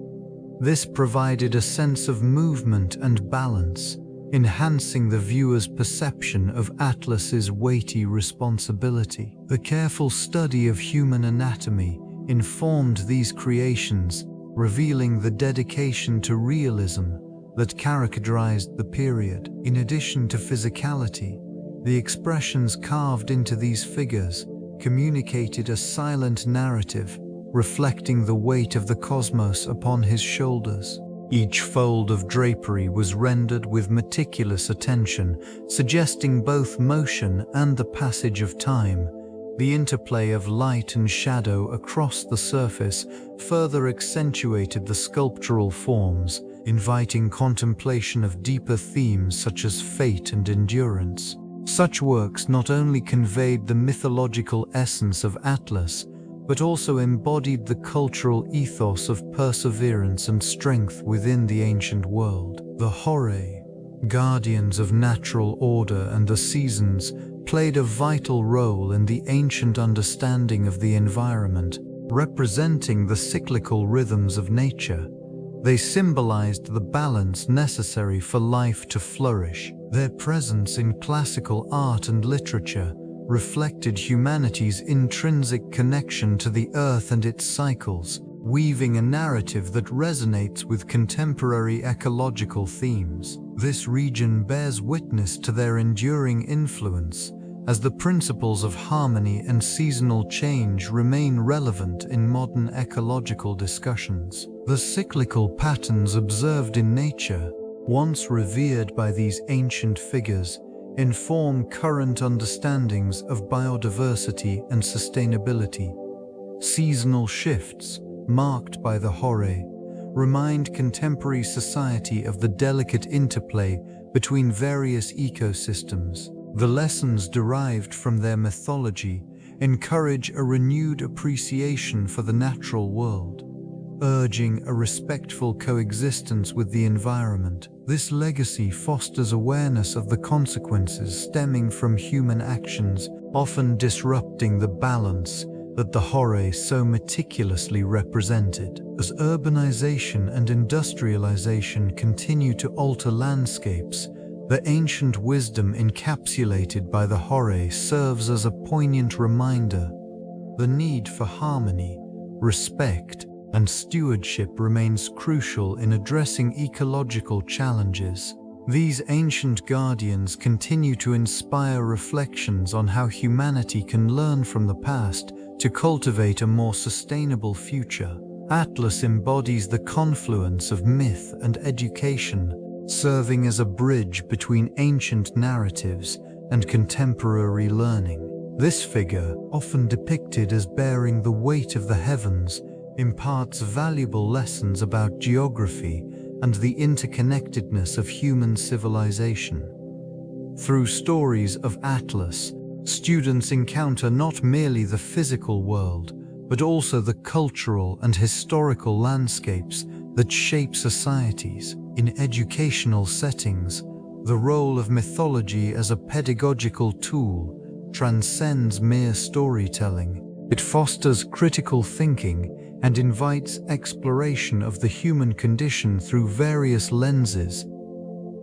Speaker 1: This provided a sense of movement and balance, enhancing the viewer's perception of Atlas's weighty responsibility. The careful study of human anatomy informed these creations, revealing the dedication to realism that characterized the period. In addition to physicality, the expressions carved into these figures communicated a silent narrative, reflecting the weight of the cosmos upon his shoulders. Each fold of drapery was rendered with meticulous attention, suggesting both motion and the passage of time. The interplay of light and shadow across the surface further accentuated the sculptural forms, inviting contemplation of deeper themes such as fate and endurance. Such works not only conveyed the mythological essence of Atlas, but also embodied the cultural ethos of perseverance and strength within the ancient world. The Horae, guardians of natural order and the seasons, played a vital role in the ancient understanding of the environment, representing the cyclical rhythms of nature. They symbolized the balance necessary for life to flourish. Their presence in classical art and literature reflected humanity's intrinsic connection to the earth and its cycles, weaving a narrative that resonates with contemporary ecological themes. This region bears witness to their enduring influence, as the principles of harmony and seasonal change remain relevant in modern ecological discussions. The cyclical patterns observed in nature, once revered by these ancient figures, inform current understandings of biodiversity and sustainability. Seasonal shifts, marked by the Horae, remind contemporary society of the delicate interplay between various ecosystems. The lessons derived from their mythology encourage a renewed appreciation for the natural world, urging a respectful coexistence with the environment. This legacy fosters awareness of the consequences stemming from human actions, often disrupting the balance that the Horae so meticulously represented. As urbanization and industrialization continue to alter landscapes, the ancient wisdom encapsulated by the Horae serves as a poignant reminder. The need for harmony, respect, and stewardship remains crucial in addressing ecological challenges. These ancient guardians continue to inspire reflections on how humanity can learn from the past to cultivate a more sustainable future. Atlas embodies the confluence of myth and education, serving as a bridge between ancient narratives and contemporary learning. This figure, often depicted as bearing the weight of the heavens, imparts valuable lessons about geography and the interconnectedness of human civilization. Through stories of Atlas, students encounter not merely the physical world, but also the cultural and historical landscapes that shape societies. In educational settings, the role of mythology as a pedagogical tool transcends mere storytelling. It fosters critical thinking and invites exploration of the human condition through various lenses.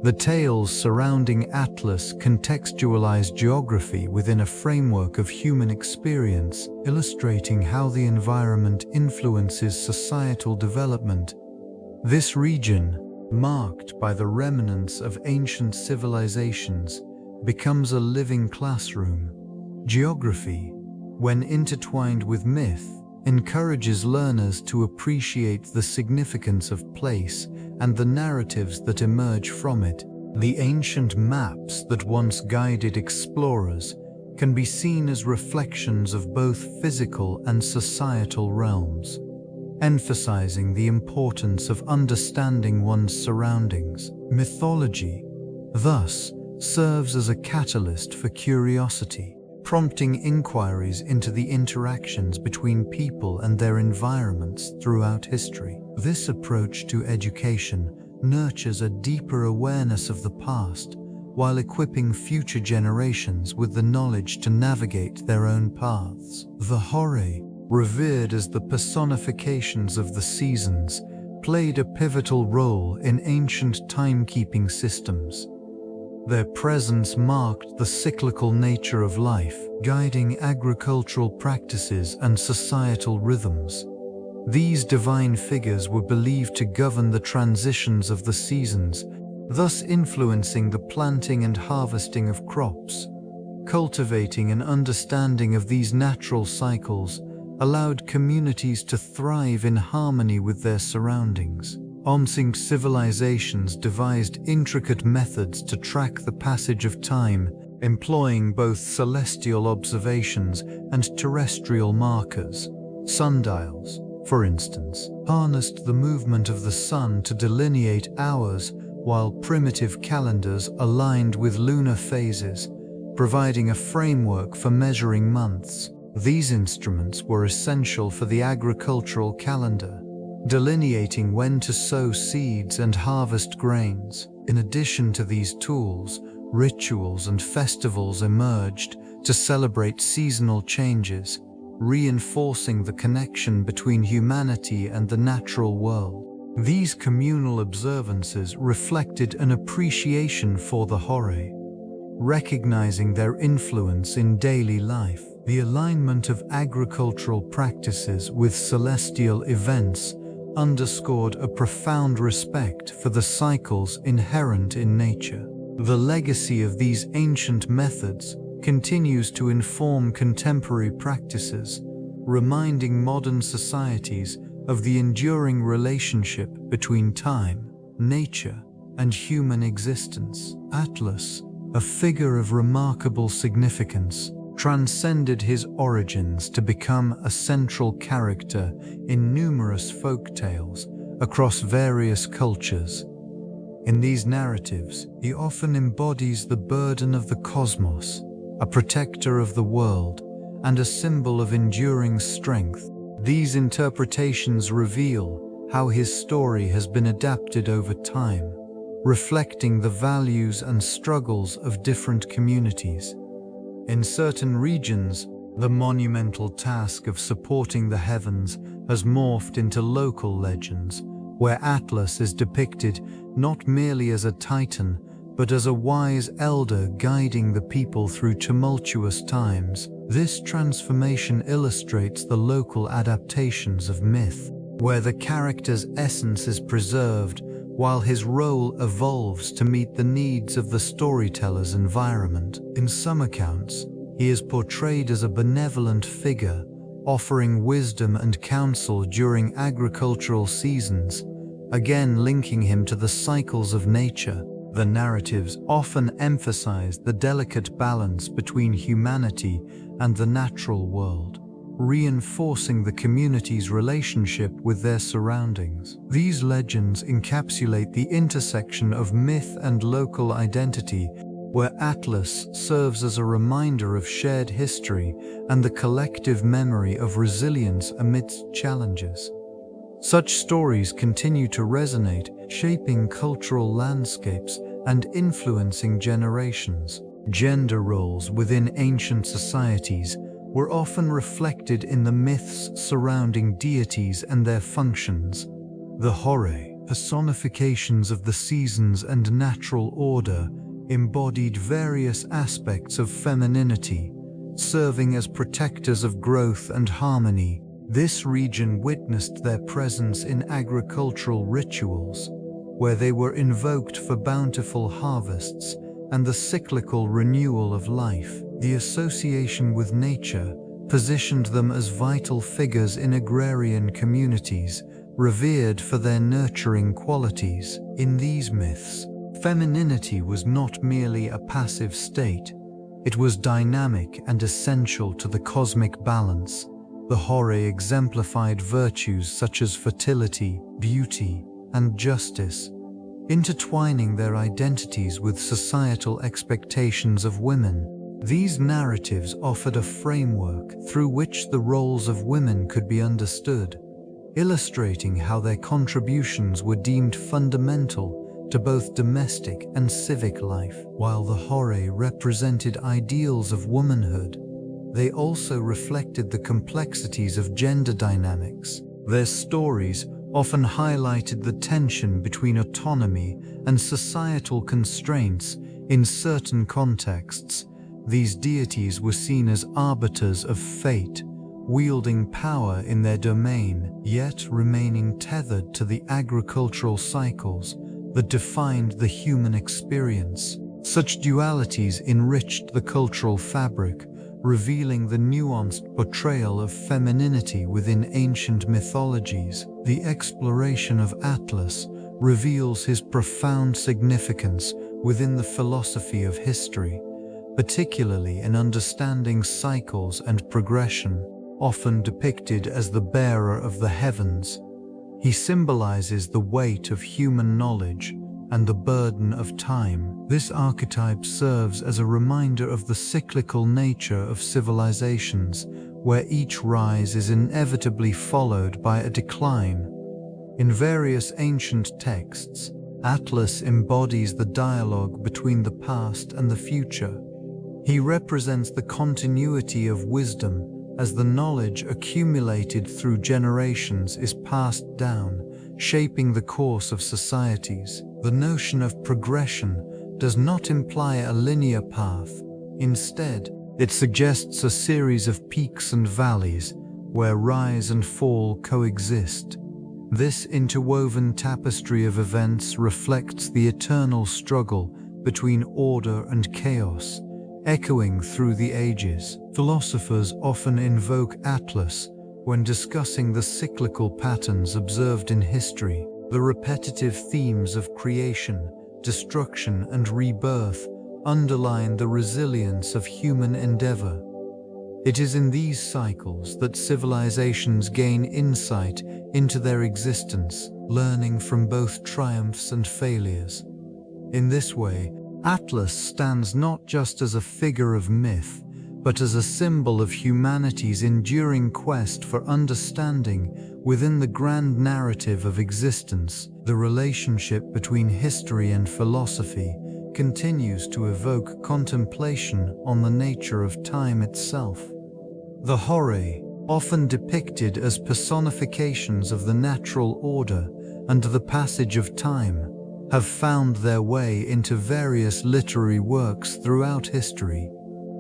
Speaker 1: The tales surrounding Atlas contextualize geography within a framework of human experience, illustrating how the environment influences societal development. This region, marked by the remnants of ancient civilizations, becomes a living classroom. Geography, when intertwined with myth, encourages learners to appreciate the significance of place and the narratives that emerge from it. The ancient maps that once guided explorers can be seen as reflections of both physical and societal realms, emphasizing the importance of understanding one's surroundings. Mythology, thus, serves as a catalyst for curiosity, prompting inquiries into the interactions between people and their environments throughout history. This approach to education nurtures a deeper awareness of the past, while equipping future generations with the knowledge to navigate their own paths. The Horae, revered as the personifications of the seasons, played a pivotal role in ancient timekeeping systems. Their presence marked the cyclical nature of life, guiding agricultural practices and societal rhythms. These divine figures were believed to govern the transitions of the seasons, thus influencing the planting and harvesting of crops. Cultivating an understanding of these natural cycles allowed communities to thrive in harmony with their surroundings. Ancient civilizations devised intricate methods to track the passage of time, employing both celestial observations and terrestrial markers. Sundials, for instance, harnessed the movement of the sun to delineate hours, while primitive calendars aligned with lunar phases, providing a framework for measuring months. These instruments were essential for the agricultural calendar, delineating when to sow seeds and harvest grains. In addition to these tools, rituals and festivals emerged to celebrate seasonal changes, reinforcing the connection between humanity and the natural world. These communal observances reflected an appreciation for the Horae, recognizing their influence in daily life. The alignment of agricultural practices with celestial events underscored a profound respect for the cycles inherent in nature. The legacy of these ancient methods continues to inform contemporary practices, reminding modern societies of the enduring relationship between time, nature, and human existence. Atlas, a figure of remarkable significance, transcended his origins to become a central character in numerous folk tales across various cultures. In these narratives, he often embodies the burden of the cosmos, a protector of the world, and a symbol of enduring strength. These interpretations reveal how his story has been adapted over time, reflecting the values and struggles of different communities. In certain regions, the monumental task of supporting the heavens has morphed into local legends, where Atlas is depicted not merely as a titan, but as a wise elder guiding the people through tumultuous times. This transformation illustrates the local adaptations of myth, where the character's essence is preserved while his role evolves to meet the needs of the storyteller's environment. In some accounts, he is portrayed as a benevolent figure, offering wisdom and counsel during agricultural seasons, again linking him to the cycles of nature. The narratives often emphasize the delicate balance between humanity and the natural world, reinforcing the community's relationship with their surroundings. These legends encapsulate the intersection of myth and local identity, where Atlas serves as a reminder of shared history and the collective memory of resilience amidst challenges. Such stories continue to resonate, shaping cultural landscapes and influencing generations. Gender roles within ancient societies were often reflected in the myths surrounding deities and their functions. The Horae, personifications of the seasons and natural order, embodied various aspects of femininity, serving as protectors of growth and harmony. This region witnessed their presence in agricultural rituals, where they were invoked for bountiful harvests and the cyclical renewal of life. The association with nature positioned them as vital figures in agrarian communities, revered for their nurturing qualities. In these myths, femininity was not merely a passive state, it was dynamic and essential to the cosmic balance. The Horae exemplified virtues such as fertility, beauty, and justice, intertwining their identities with societal expectations of women. These narratives offered a framework through which the roles of women could be understood, illustrating how their contributions were deemed fundamental to both domestic and civic life. While the Horae represented ideals of womanhood, they also reflected the complexities of gender dynamics. Their stories often highlighted the tension between autonomy and societal constraints. In certain contexts, these deities were seen as arbiters of fate, wielding power in their domain, yet remaining tethered to the agricultural cycles that defined the human experience. Such dualities enriched the cultural fabric, revealing the nuanced portrayal of femininity within ancient mythologies. The exploration of Atlas reveals his profound significance within the philosophy of history, particularly in understanding cycles and progression. Often depicted as the bearer of the heavens, he symbolizes the weight of human knowledge and the burden of time. This archetype serves as a reminder of the cyclical nature of civilizations, where each rise is inevitably followed by a decline. In various ancient texts, Atlas embodies the dialogue between the past and the future. He represents the continuity of wisdom as the knowledge accumulated through generations is passed down, shaping the course of societies. The notion of progression does not imply a linear path. Instead, it suggests a series of peaks and valleys where rise and fall coexist. This interwoven tapestry of events reflects the eternal struggle between order and chaos, echoing through the ages. Philosophers often invoke Atlas when discussing the cyclical patterns observed in history. The repetitive themes of creation, destruction, and rebirth underline the resilience of human endeavor. It is in these cycles that civilizations gain insight into their existence, learning from both triumphs and failures. In this way, Atlas stands not just as a figure of myth, but as a symbol of humanity's enduring quest for understanding within the grand narrative of existence. The relationship between history and philosophy continues to evoke contemplation on the nature of time itself. The Horae, often depicted as personifications of the natural order and the passage of time, have found their way into various literary works throughout history.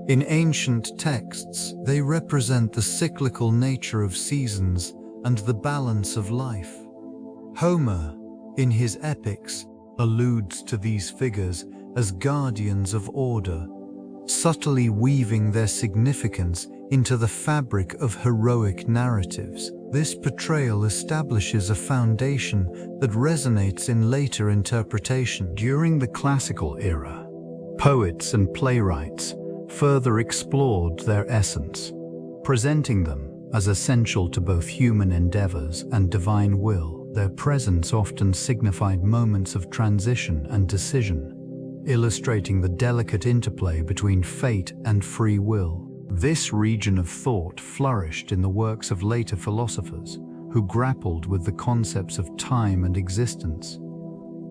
Speaker 1: In ancient texts, they represent the cyclical nature of seasons and the balance of life. Homer, in his epics, alludes to these figures as guardians of order, subtly weaving their significance into the fabric of heroic narratives. This portrayal establishes a foundation that resonates in later interpretation. During the classical era, poets and playwrights further explored their essence, presenting them as essential to both human endeavors and divine will. Their presence often signified moments of transition and decision, illustrating the delicate interplay between fate and free will. This region of thought flourished in the works of later philosophers who grappled with the concepts of time and existence.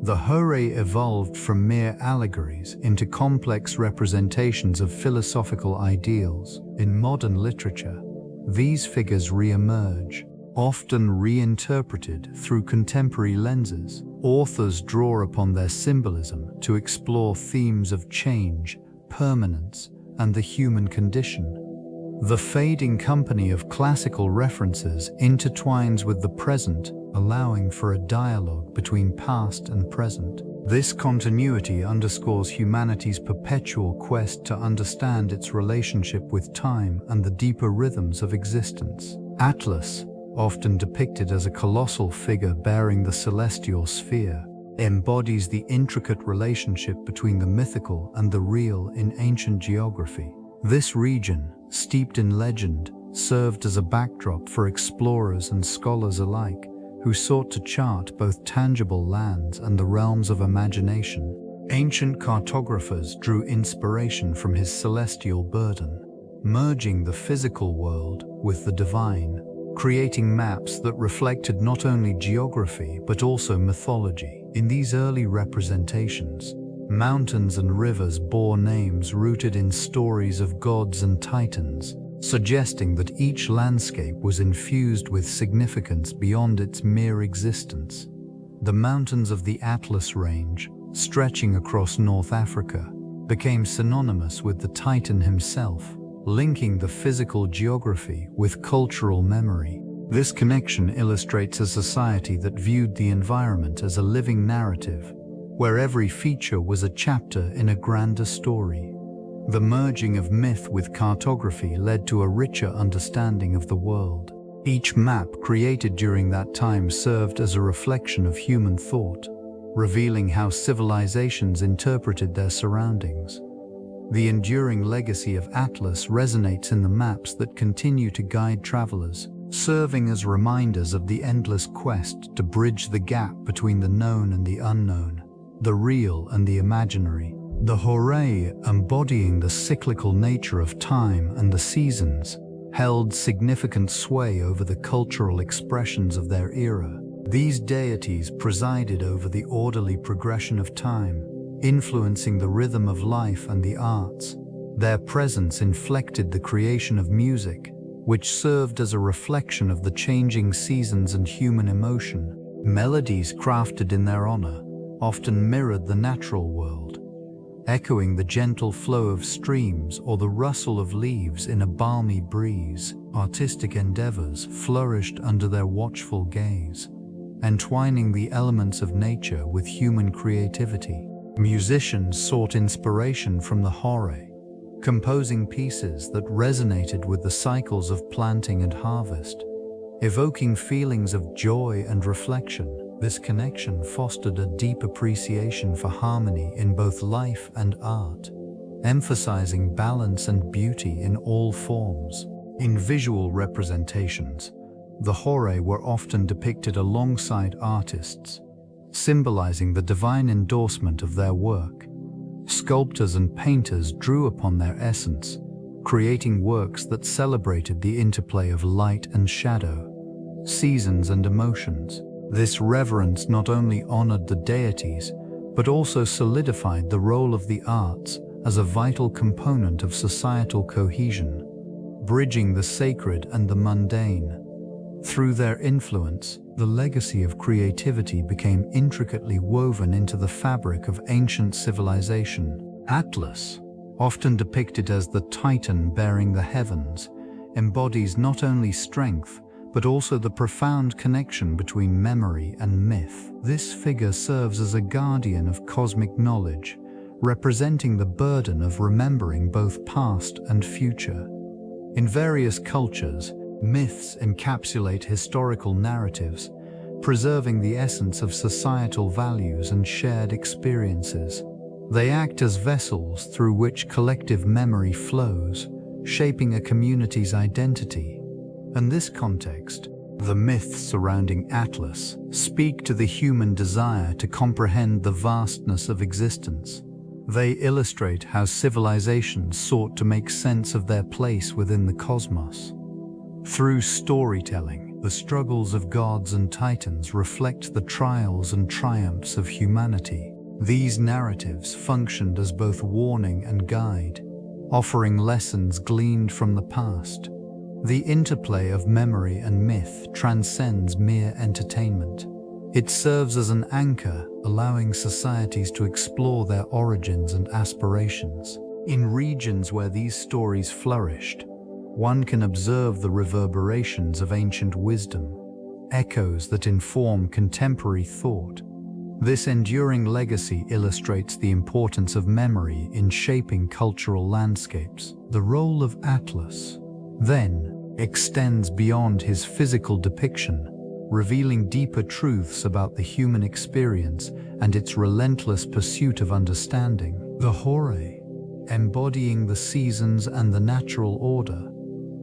Speaker 1: The Horae evolved from mere allegories into complex representations of philosophical ideals. In modern literature, these figures re-emerge, often reinterpreted through contemporary lenses. Authors draw upon their symbolism to explore themes of change, permanence, and the human condition. The fading company of classical references intertwines with the present, allowing for a dialogue between past and present. This continuity underscores humanity's perpetual quest to understand its relationship with time and the deeper rhythms of existence. Atlas, often depicted as a colossal figure bearing the celestial sphere, embodies the intricate relationship between the mythical and the real in ancient geography. This region, steeped in legend, served as a backdrop for explorers and scholars alike, who sought to chart both tangible lands and the realms of imagination. Ancient cartographers drew inspiration from his celestial burden, merging the physical world with the divine, creating maps that reflected not only geography but also mythology. In these early representations, mountains and rivers bore names rooted in stories of gods and titans, suggesting that each landscape was infused with significance beyond its mere existence. The mountains of the Atlas Range, stretching across North Africa, became synonymous with the Titan himself, linking the physical geography with cultural memory. This connection illustrates a society that viewed the environment as a living narrative, where every feature was a chapter in a grander story. The merging of myth with cartography led to a richer understanding of the world. Each map created during that time served as a reflection of human thought, revealing how civilizations interpreted their surroundings. The enduring legacy of Atlas resonates in the maps that continue to guide travelers, serving as reminders of the endless quest to bridge the gap between the known and the unknown, the real and the imaginary. The Horae, embodying the cyclical nature of time and the seasons, held significant sway over the cultural expressions of their era. These deities presided over the orderly progression of time, influencing the rhythm of life and the arts. Their presence inflected the creation of music, which served as a reflection of the changing seasons and human emotion. Melodies crafted in their honor often mirrored the natural world, echoing the gentle flow of streams or the rustle of leaves in a balmy breeze. Artistic endeavors flourished under their watchful gaze, entwining the elements of nature with human creativity. Musicians sought inspiration from the Horae, composing pieces that resonated with the cycles of planting and harvest, evoking feelings of joy and reflection. This connection fostered a deep appreciation for harmony in both life and art, emphasizing balance and beauty in all forms. In visual representations, the Horae were often depicted alongside artists, symbolizing the divine endorsement of their work. Sculptors and painters drew upon their essence, creating works that celebrated the interplay of light and shadow, seasons and emotions. This reverence not only honored the deities, but also solidified the role of the arts as a vital component of societal cohesion, bridging the sacred and the mundane. Through their influence, the legacy of creativity became intricately woven into the fabric of ancient civilization. Atlas, often depicted as the Titan bearing the heavens, embodies not only strength, but also the profound connection between memory and myth. This figure serves as a guardian of cosmic knowledge, representing the burden of remembering both past and future. In various cultures, myths encapsulate historical narratives, preserving the essence of societal values and shared experiences. They act as vessels through which collective memory flows, shaping a community's identity. In this context, the myths surrounding Atlas speak to the human desire to comprehend the vastness of existence. They illustrate how civilizations sought to make sense of their place within the cosmos. Through storytelling, the struggles of gods and titans reflect the trials and triumphs of humanity. These narratives functioned as both warning and guide, offering lessons gleaned from the past. The interplay of memory and myth transcends mere entertainment. It serves as an anchor, allowing societies to explore their origins and aspirations. In regions where these stories flourished, one can observe the reverberations of ancient wisdom, echoes that inform contemporary thought. This enduring legacy illustrates the importance of memory in shaping cultural landscapes. The role of Atlas, then, extends beyond his physical depiction, revealing deeper truths about the human experience and its relentless pursuit of understanding. The Horae, embodying the seasons and the natural order,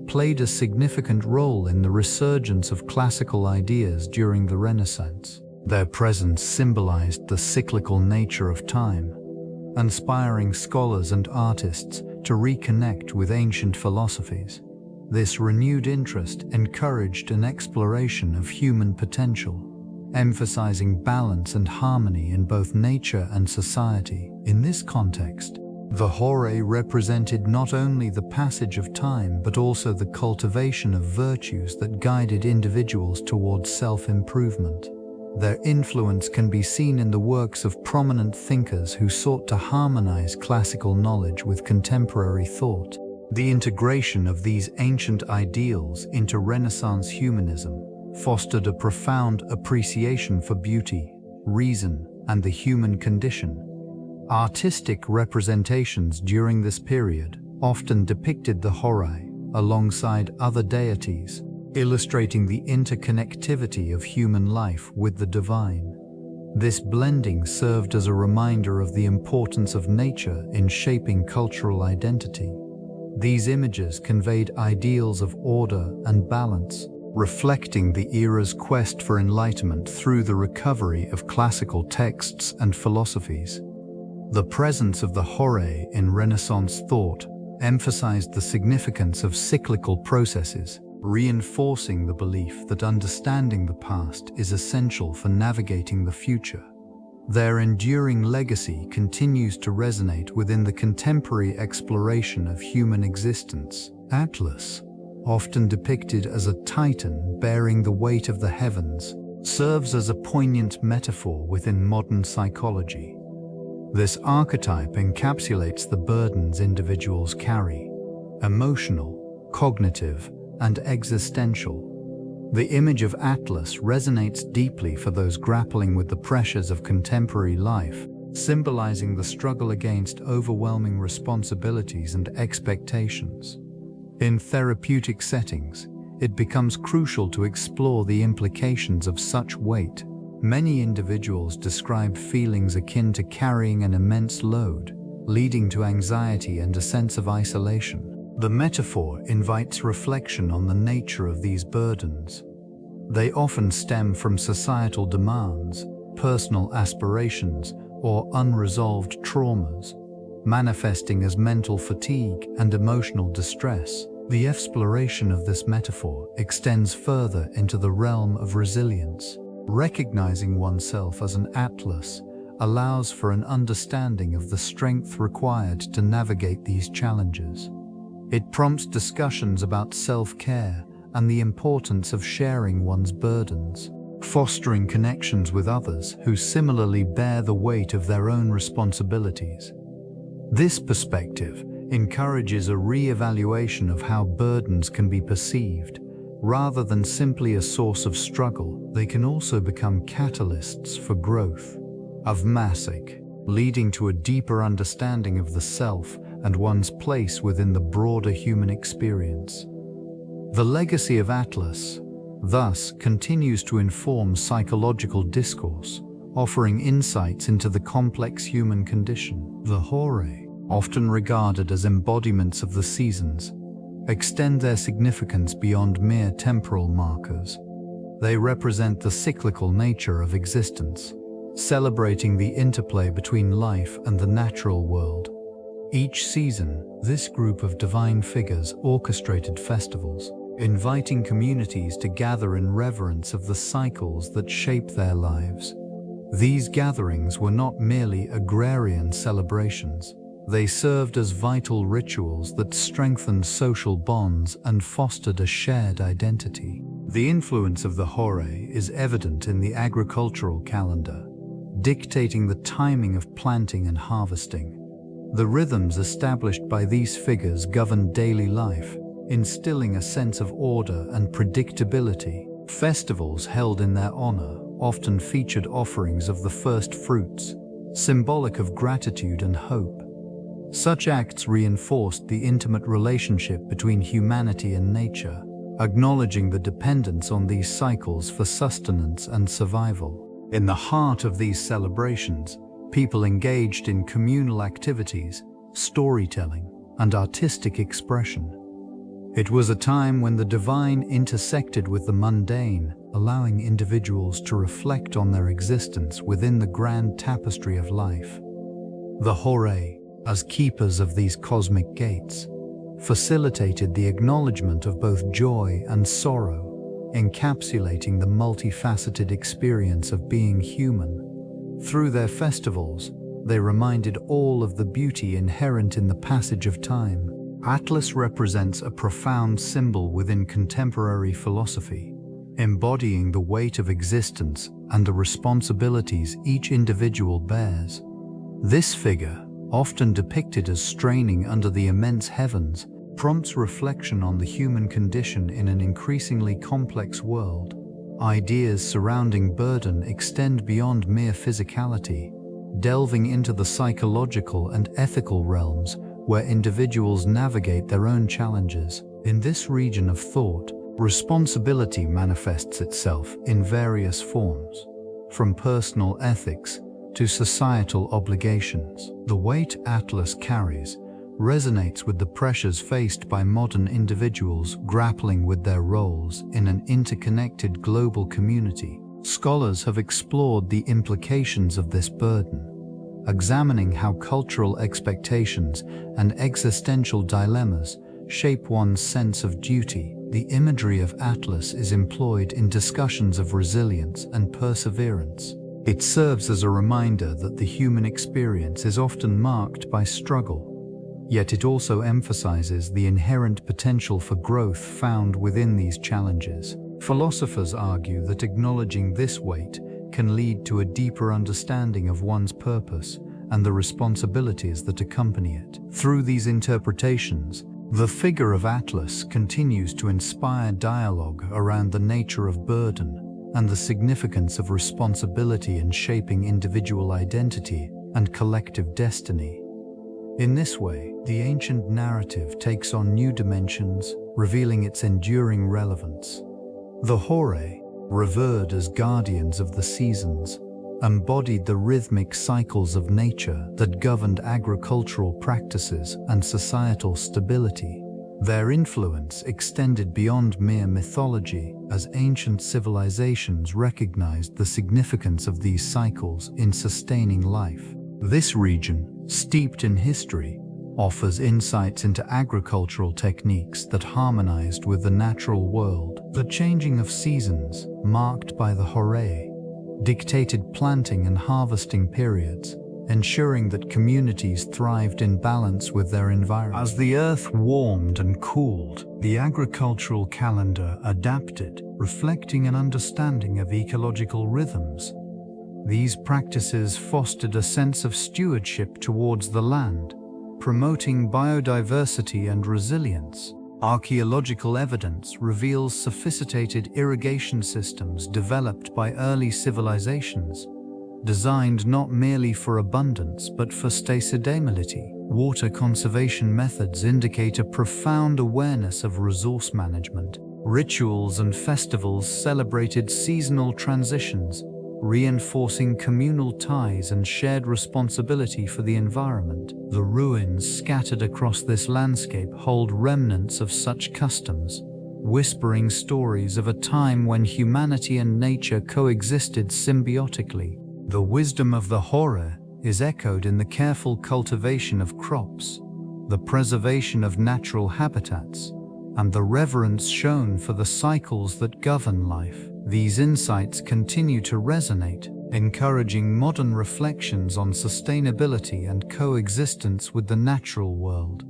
Speaker 1: played a significant role in the resurgence of classical ideas during the Renaissance. Their presence symbolized the cyclical nature of time, inspiring scholars and artists to reconnect with ancient philosophies. This renewed interest encouraged an exploration of human potential, emphasizing balance and harmony in both nature and society. In this context, the Horae represented not only the passage of time but also the cultivation of virtues that guided individuals towards self-improvement. Their influence can be seen in the works of prominent thinkers who sought to harmonize classical knowledge with contemporary thought. The integration of these ancient ideals into Renaissance humanism fostered a profound appreciation for beauty, reason, and the human condition. Artistic representations during this period often depicted the Horae alongside other deities, illustrating the interconnectivity of human life with the divine. This blending served as a reminder of the importance of nature in shaping cultural identity. These images conveyed ideals of order and balance, reflecting the era's quest for enlightenment through the recovery of classical texts and philosophies. The presence of the Horae in Renaissance thought emphasized the significance of cyclical processes, reinforcing the belief that understanding the past is essential for navigating the future. Their enduring legacy continues to resonate within the contemporary exploration of human existence. Atlas, often depicted as a titan bearing the weight of the heavens, serves as a poignant metaphor within modern psychology. This archetype encapsulates the burdens individuals carry: emotional, cognitive, and existential. The image of Atlas resonates deeply for those grappling with the pressures of contemporary life, symbolizing the struggle against overwhelming responsibilities and expectations. In therapeutic settings, it becomes crucial to explore the implications of such weight. Many individuals describe feelings akin to carrying an immense load, leading to anxiety and a sense of isolation. The metaphor invites reflection on the nature of these burdens. They often stem from societal demands, personal aspirations, or unresolved traumas, manifesting as mental fatigue and emotional distress. The exploration of this metaphor extends further into the realm of resilience. Recognizing oneself as an atlas allows for an understanding of the strength required to navigate these challenges. It prompts discussions about self-care and the importance of sharing one's burdens, fostering connections with others who similarly bear the weight of their own responsibilities. This perspective encourages a re-evaluation of how burdens can be perceived. Rather than simply a source of struggle, they can also become catalysts for growth, of Masic, leading to a deeper understanding of the self and one's place within the broader human experience. The legacy of Atlas, thus, continues to inform psychological discourse, offering insights into the complex human condition. The Horae, often regarded as embodiments of the seasons, extend their significance beyond mere temporal markers. They represent the cyclical nature of existence, celebrating the interplay between life and the natural world. Each season, this group of divine figures orchestrated festivals, inviting communities to gather in reverence of the cycles that shape their lives. These gatherings were not merely agrarian celebrations. They served as vital rituals that strengthened social bonds and fostered a shared identity. The influence of the Horae is evident in the agricultural calendar, dictating the timing of planting and harvesting. The rhythms established by these figures governed daily life, instilling a sense of order and predictability. Festivals held in their honor often featured offerings of the first fruits, symbolic of gratitude and hope. Such acts reinforced the intimate relationship between humanity and nature, acknowledging the dependence on these cycles for sustenance and survival. In the heart of these celebrations, people engaged in communal activities, storytelling, and artistic expression. It was a time when the divine intersected with the mundane, allowing individuals to reflect on their existence within the grand tapestry of life. The Horae, as keepers of these cosmic gates, facilitated the acknowledgement of both joy and sorrow, encapsulating the multifaceted experience of being human. Through their festivals, they reminded all of the beauty inherent in the passage of time. Atlas represents a profound symbol within contemporary philosophy, embodying the weight of existence and the responsibilities each individual bears. This figure, often depicted as straining under the immense heavens, prompts reflection on the human condition in an increasingly complex world. Ideas surrounding burden extend beyond mere physicality, delving into the psychological and ethical realms where individuals navigate their own challenges. In this region of thought, responsibility manifests itself in various forms, from personal ethics to societal obligations. The weight Atlas carries resonates with the pressures faced by modern individuals grappling with their roles in an interconnected global community. Scholars have explored the implications of this burden, examining how cultural expectations and existential dilemmas shape one's sense of duty. The imagery of Atlas is employed in discussions of resilience and perseverance. It serves as a reminder that the human experience is often marked by struggle, yet it also emphasizes the inherent potential for growth found within these challenges. Philosophers argue that acknowledging this weight can lead to a deeper understanding of one's purpose and the responsibilities that accompany it. Through these interpretations, the figure of Atlas continues to inspire dialogue around the nature of burden and the significance of responsibility in shaping individual identity and collective destiny. In this way, the ancient narrative takes on new dimensions, revealing its enduring relevance. The Horae, revered as guardians of the seasons, embodied the rhythmic cycles of nature that governed agricultural practices and societal stability. Their influence extended beyond mere mythology, as ancient civilizations recognized the significance of these cycles in sustaining life. This region, steeped in history, offers insights into agricultural techniques that harmonized with the natural world. The changing of seasons, marked by the Horae, dictated planting and harvesting periods, ensuring that communities thrived in balance with their environment. As the earth warmed and cooled, the agricultural calendar adapted, reflecting an understanding of ecological rhythms. These practices fostered a sense of stewardship towards the land, promoting biodiversity and resilience. Archaeological evidence reveals sophisticated irrigation systems developed by early civilizations, designed not merely for abundance but for sustainability. Water conservation methods indicate a profound awareness of resource management. Rituals and festivals celebrated seasonal transitions, reinforcing communal ties and shared responsibility for the environment. The ruins scattered across this landscape hold remnants of such customs, whispering stories of a time when humanity and nature coexisted symbiotically. The wisdom of the Horae is echoed in the careful cultivation of crops, the preservation of natural habitats, and the reverence shown for the cycles that govern life. These insights continue to resonate, encouraging modern reflections on sustainability and coexistence with the natural world.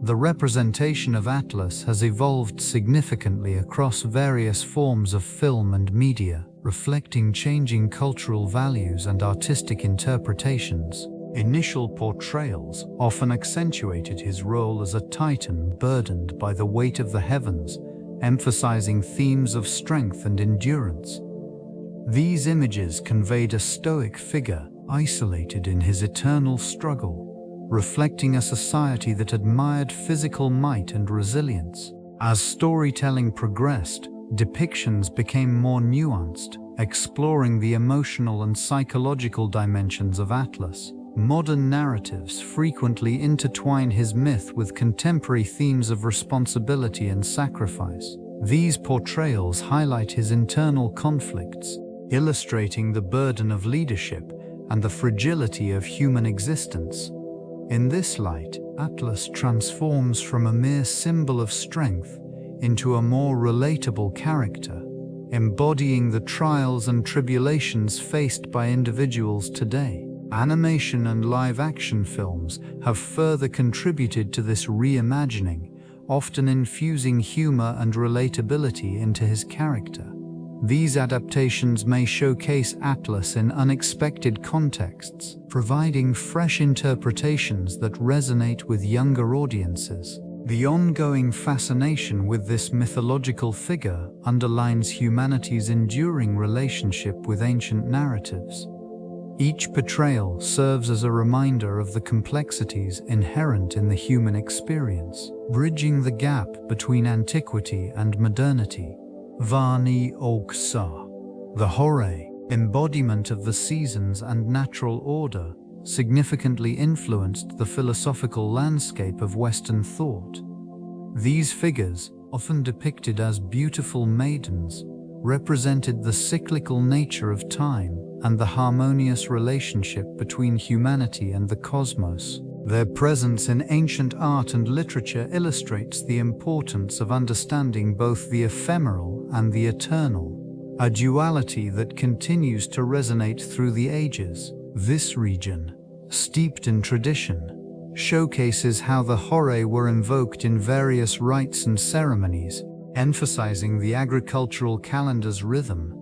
Speaker 1: The representation of Atlas has evolved significantly across various forms of film and media, reflecting changing cultural values and artistic interpretations. Initial portrayals often accentuated his role as a titan burdened by the weight of the heavens, emphasizing themes of strength and endurance. These images conveyed a stoic figure, isolated in his eternal struggle, reflecting a society that admired physical might and resilience. As storytelling progressed, depictions became more nuanced, exploring the emotional and psychological dimensions of Atlas. Modern narratives frequently intertwine his myth with contemporary themes of responsibility and sacrifice. These portrayals highlight his internal conflicts, illustrating the burden of leadership and the fragility of human existence. In this light, Atlas transforms from a mere symbol of strength into a more relatable character, embodying the trials and tribulations faced by individuals today. Animation and live-action films have further contributed to this reimagining, often infusing humor and relatability into his character. These adaptations may showcase Atlas in unexpected contexts, providing fresh interpretations that resonate with younger audiences. The ongoing fascination with this mythological figure underlines humanity's enduring relationship with ancient narratives. Each portrayal serves as a reminder of the complexities inherent in the human experience, bridging the gap between antiquity and modernity. Vani Ogsa, the Horae, embodiment of the seasons and natural order, significantly influenced the philosophical landscape of Western thought. These figures, often depicted as beautiful maidens, represented the cyclical nature of time and the harmonious relationship between humanity and the cosmos. Their presence in ancient art and literature illustrates the importance of understanding both the ephemeral and the eternal, a duality that continues to resonate through the ages. This region, steeped in tradition, showcases how the Horae were invoked in various rites and ceremonies, emphasizing the agricultural calendar's rhythm.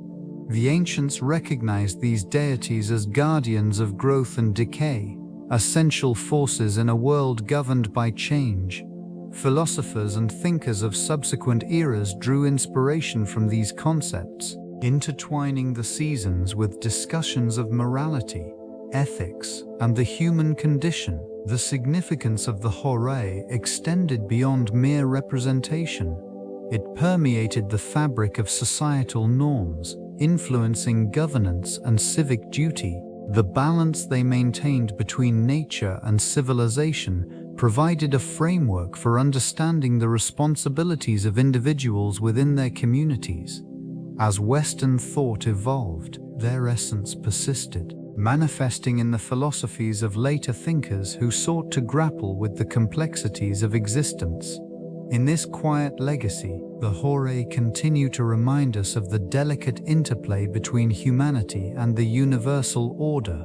Speaker 1: The ancients recognized these deities as guardians of growth and decay, essential forces in a world governed by change. Philosophers and thinkers of subsequent eras drew inspiration from these concepts, intertwining the seasons with discussions of morality, ethics, and the human condition. The significance of the Horae extended beyond mere representation. It permeated the fabric of societal norms, influencing governance and civic duty. The balance they maintained between nature and civilization provided a framework for understanding the responsibilities of individuals within their communities. As Western thought evolved, their essence persisted, manifesting in the philosophies of later thinkers who sought to grapple with the complexities of existence. In this quiet legacy, the Horae continue to remind us of the delicate interplay between humanity and the universal order.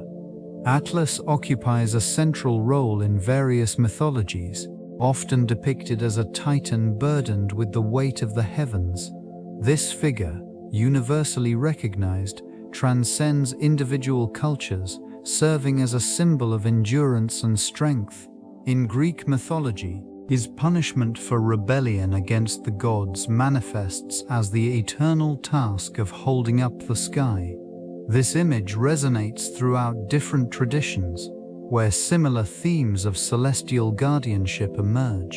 Speaker 1: Atlas occupies a central role in various mythologies, often depicted as a titan burdened with the weight of the heavens. This figure, universally recognized, transcends individual cultures, serving as a symbol of endurance and strength. In Greek mythology, his punishment for rebellion against the gods manifests as the eternal task of holding up the sky. This image resonates throughout different traditions, where similar themes of celestial guardianship emerge.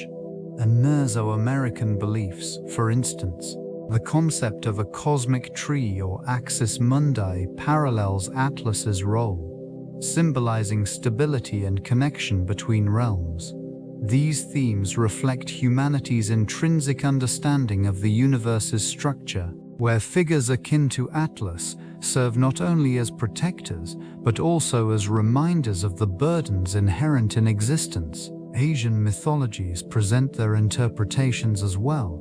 Speaker 1: In Mesoamerican beliefs, for instance, the concept of a cosmic tree or axis mundi parallels Atlas's role, symbolizing stability and connection between realms. These themes reflect humanity's intrinsic understanding of the universe's structure, where figures akin to Atlas serve not only as protectors, but also as reminders of the burdens inherent in existence. Asian mythologies present their interpretations as well,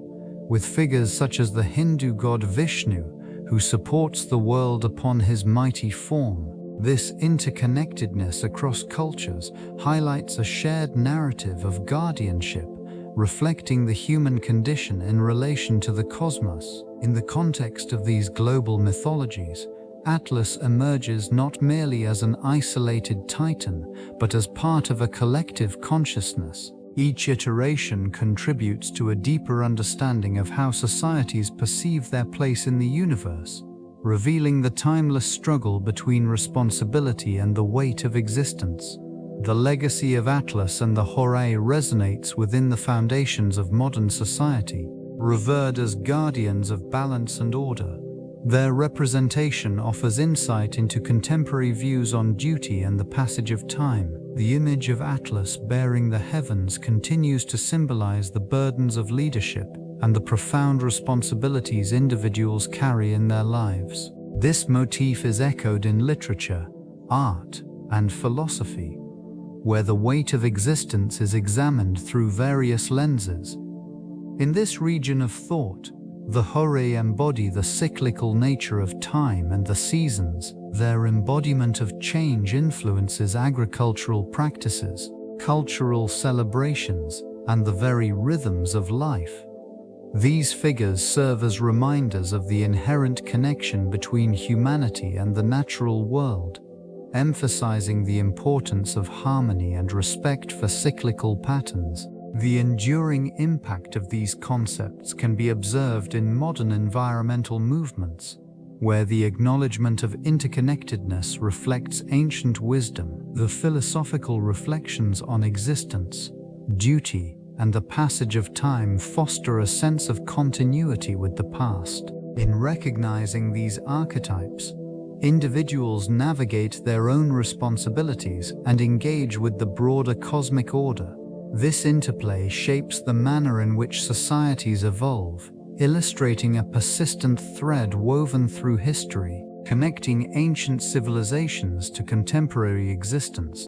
Speaker 1: with figures such as the Hindu god Vishnu, who supports the world upon his mighty form. This interconnectedness across cultures highlights a shared narrative of guardianship, reflecting the human condition in relation to the cosmos. In the context of these global mythologies, Atlas emerges not merely as an isolated titan, but as part of a collective consciousness. Each iteration contributes to a deeper understanding of how societies perceive their place in the universe, revealing the timeless struggle between responsibility and the weight of existence. The legacy of Atlas and the Horae resonates within the foundations of modern society, revered as guardians of balance and order. Their representation offers insight into contemporary views on duty and the passage of time. The image of Atlas bearing the heavens continues to symbolize the burdens of leadership and the profound responsibilities individuals carry in their lives. This motif is echoed in literature, art, and philosophy, where the weight of existence is examined through various lenses. In this region of thought, the Horae embody the cyclical nature of time and the seasons. Their embodiment of change influences agricultural practices, cultural celebrations, and the very rhythms of life. These figures serve as reminders of the inherent connection between humanity and the natural world, emphasizing the importance of harmony and respect for cyclical patterns. The enduring impact of these concepts can be observed in modern environmental movements, where the acknowledgement of interconnectedness reflects ancient wisdom. The philosophical reflections on existence, duty, and the passage of time foster a sense of continuity with the past. In recognizing these archetypes, individuals navigate their own responsibilities and engage with the broader cosmic order. This interplay shapes the manner in which societies evolve, illustrating a persistent thread woven through history, connecting ancient civilizations to contemporary existence.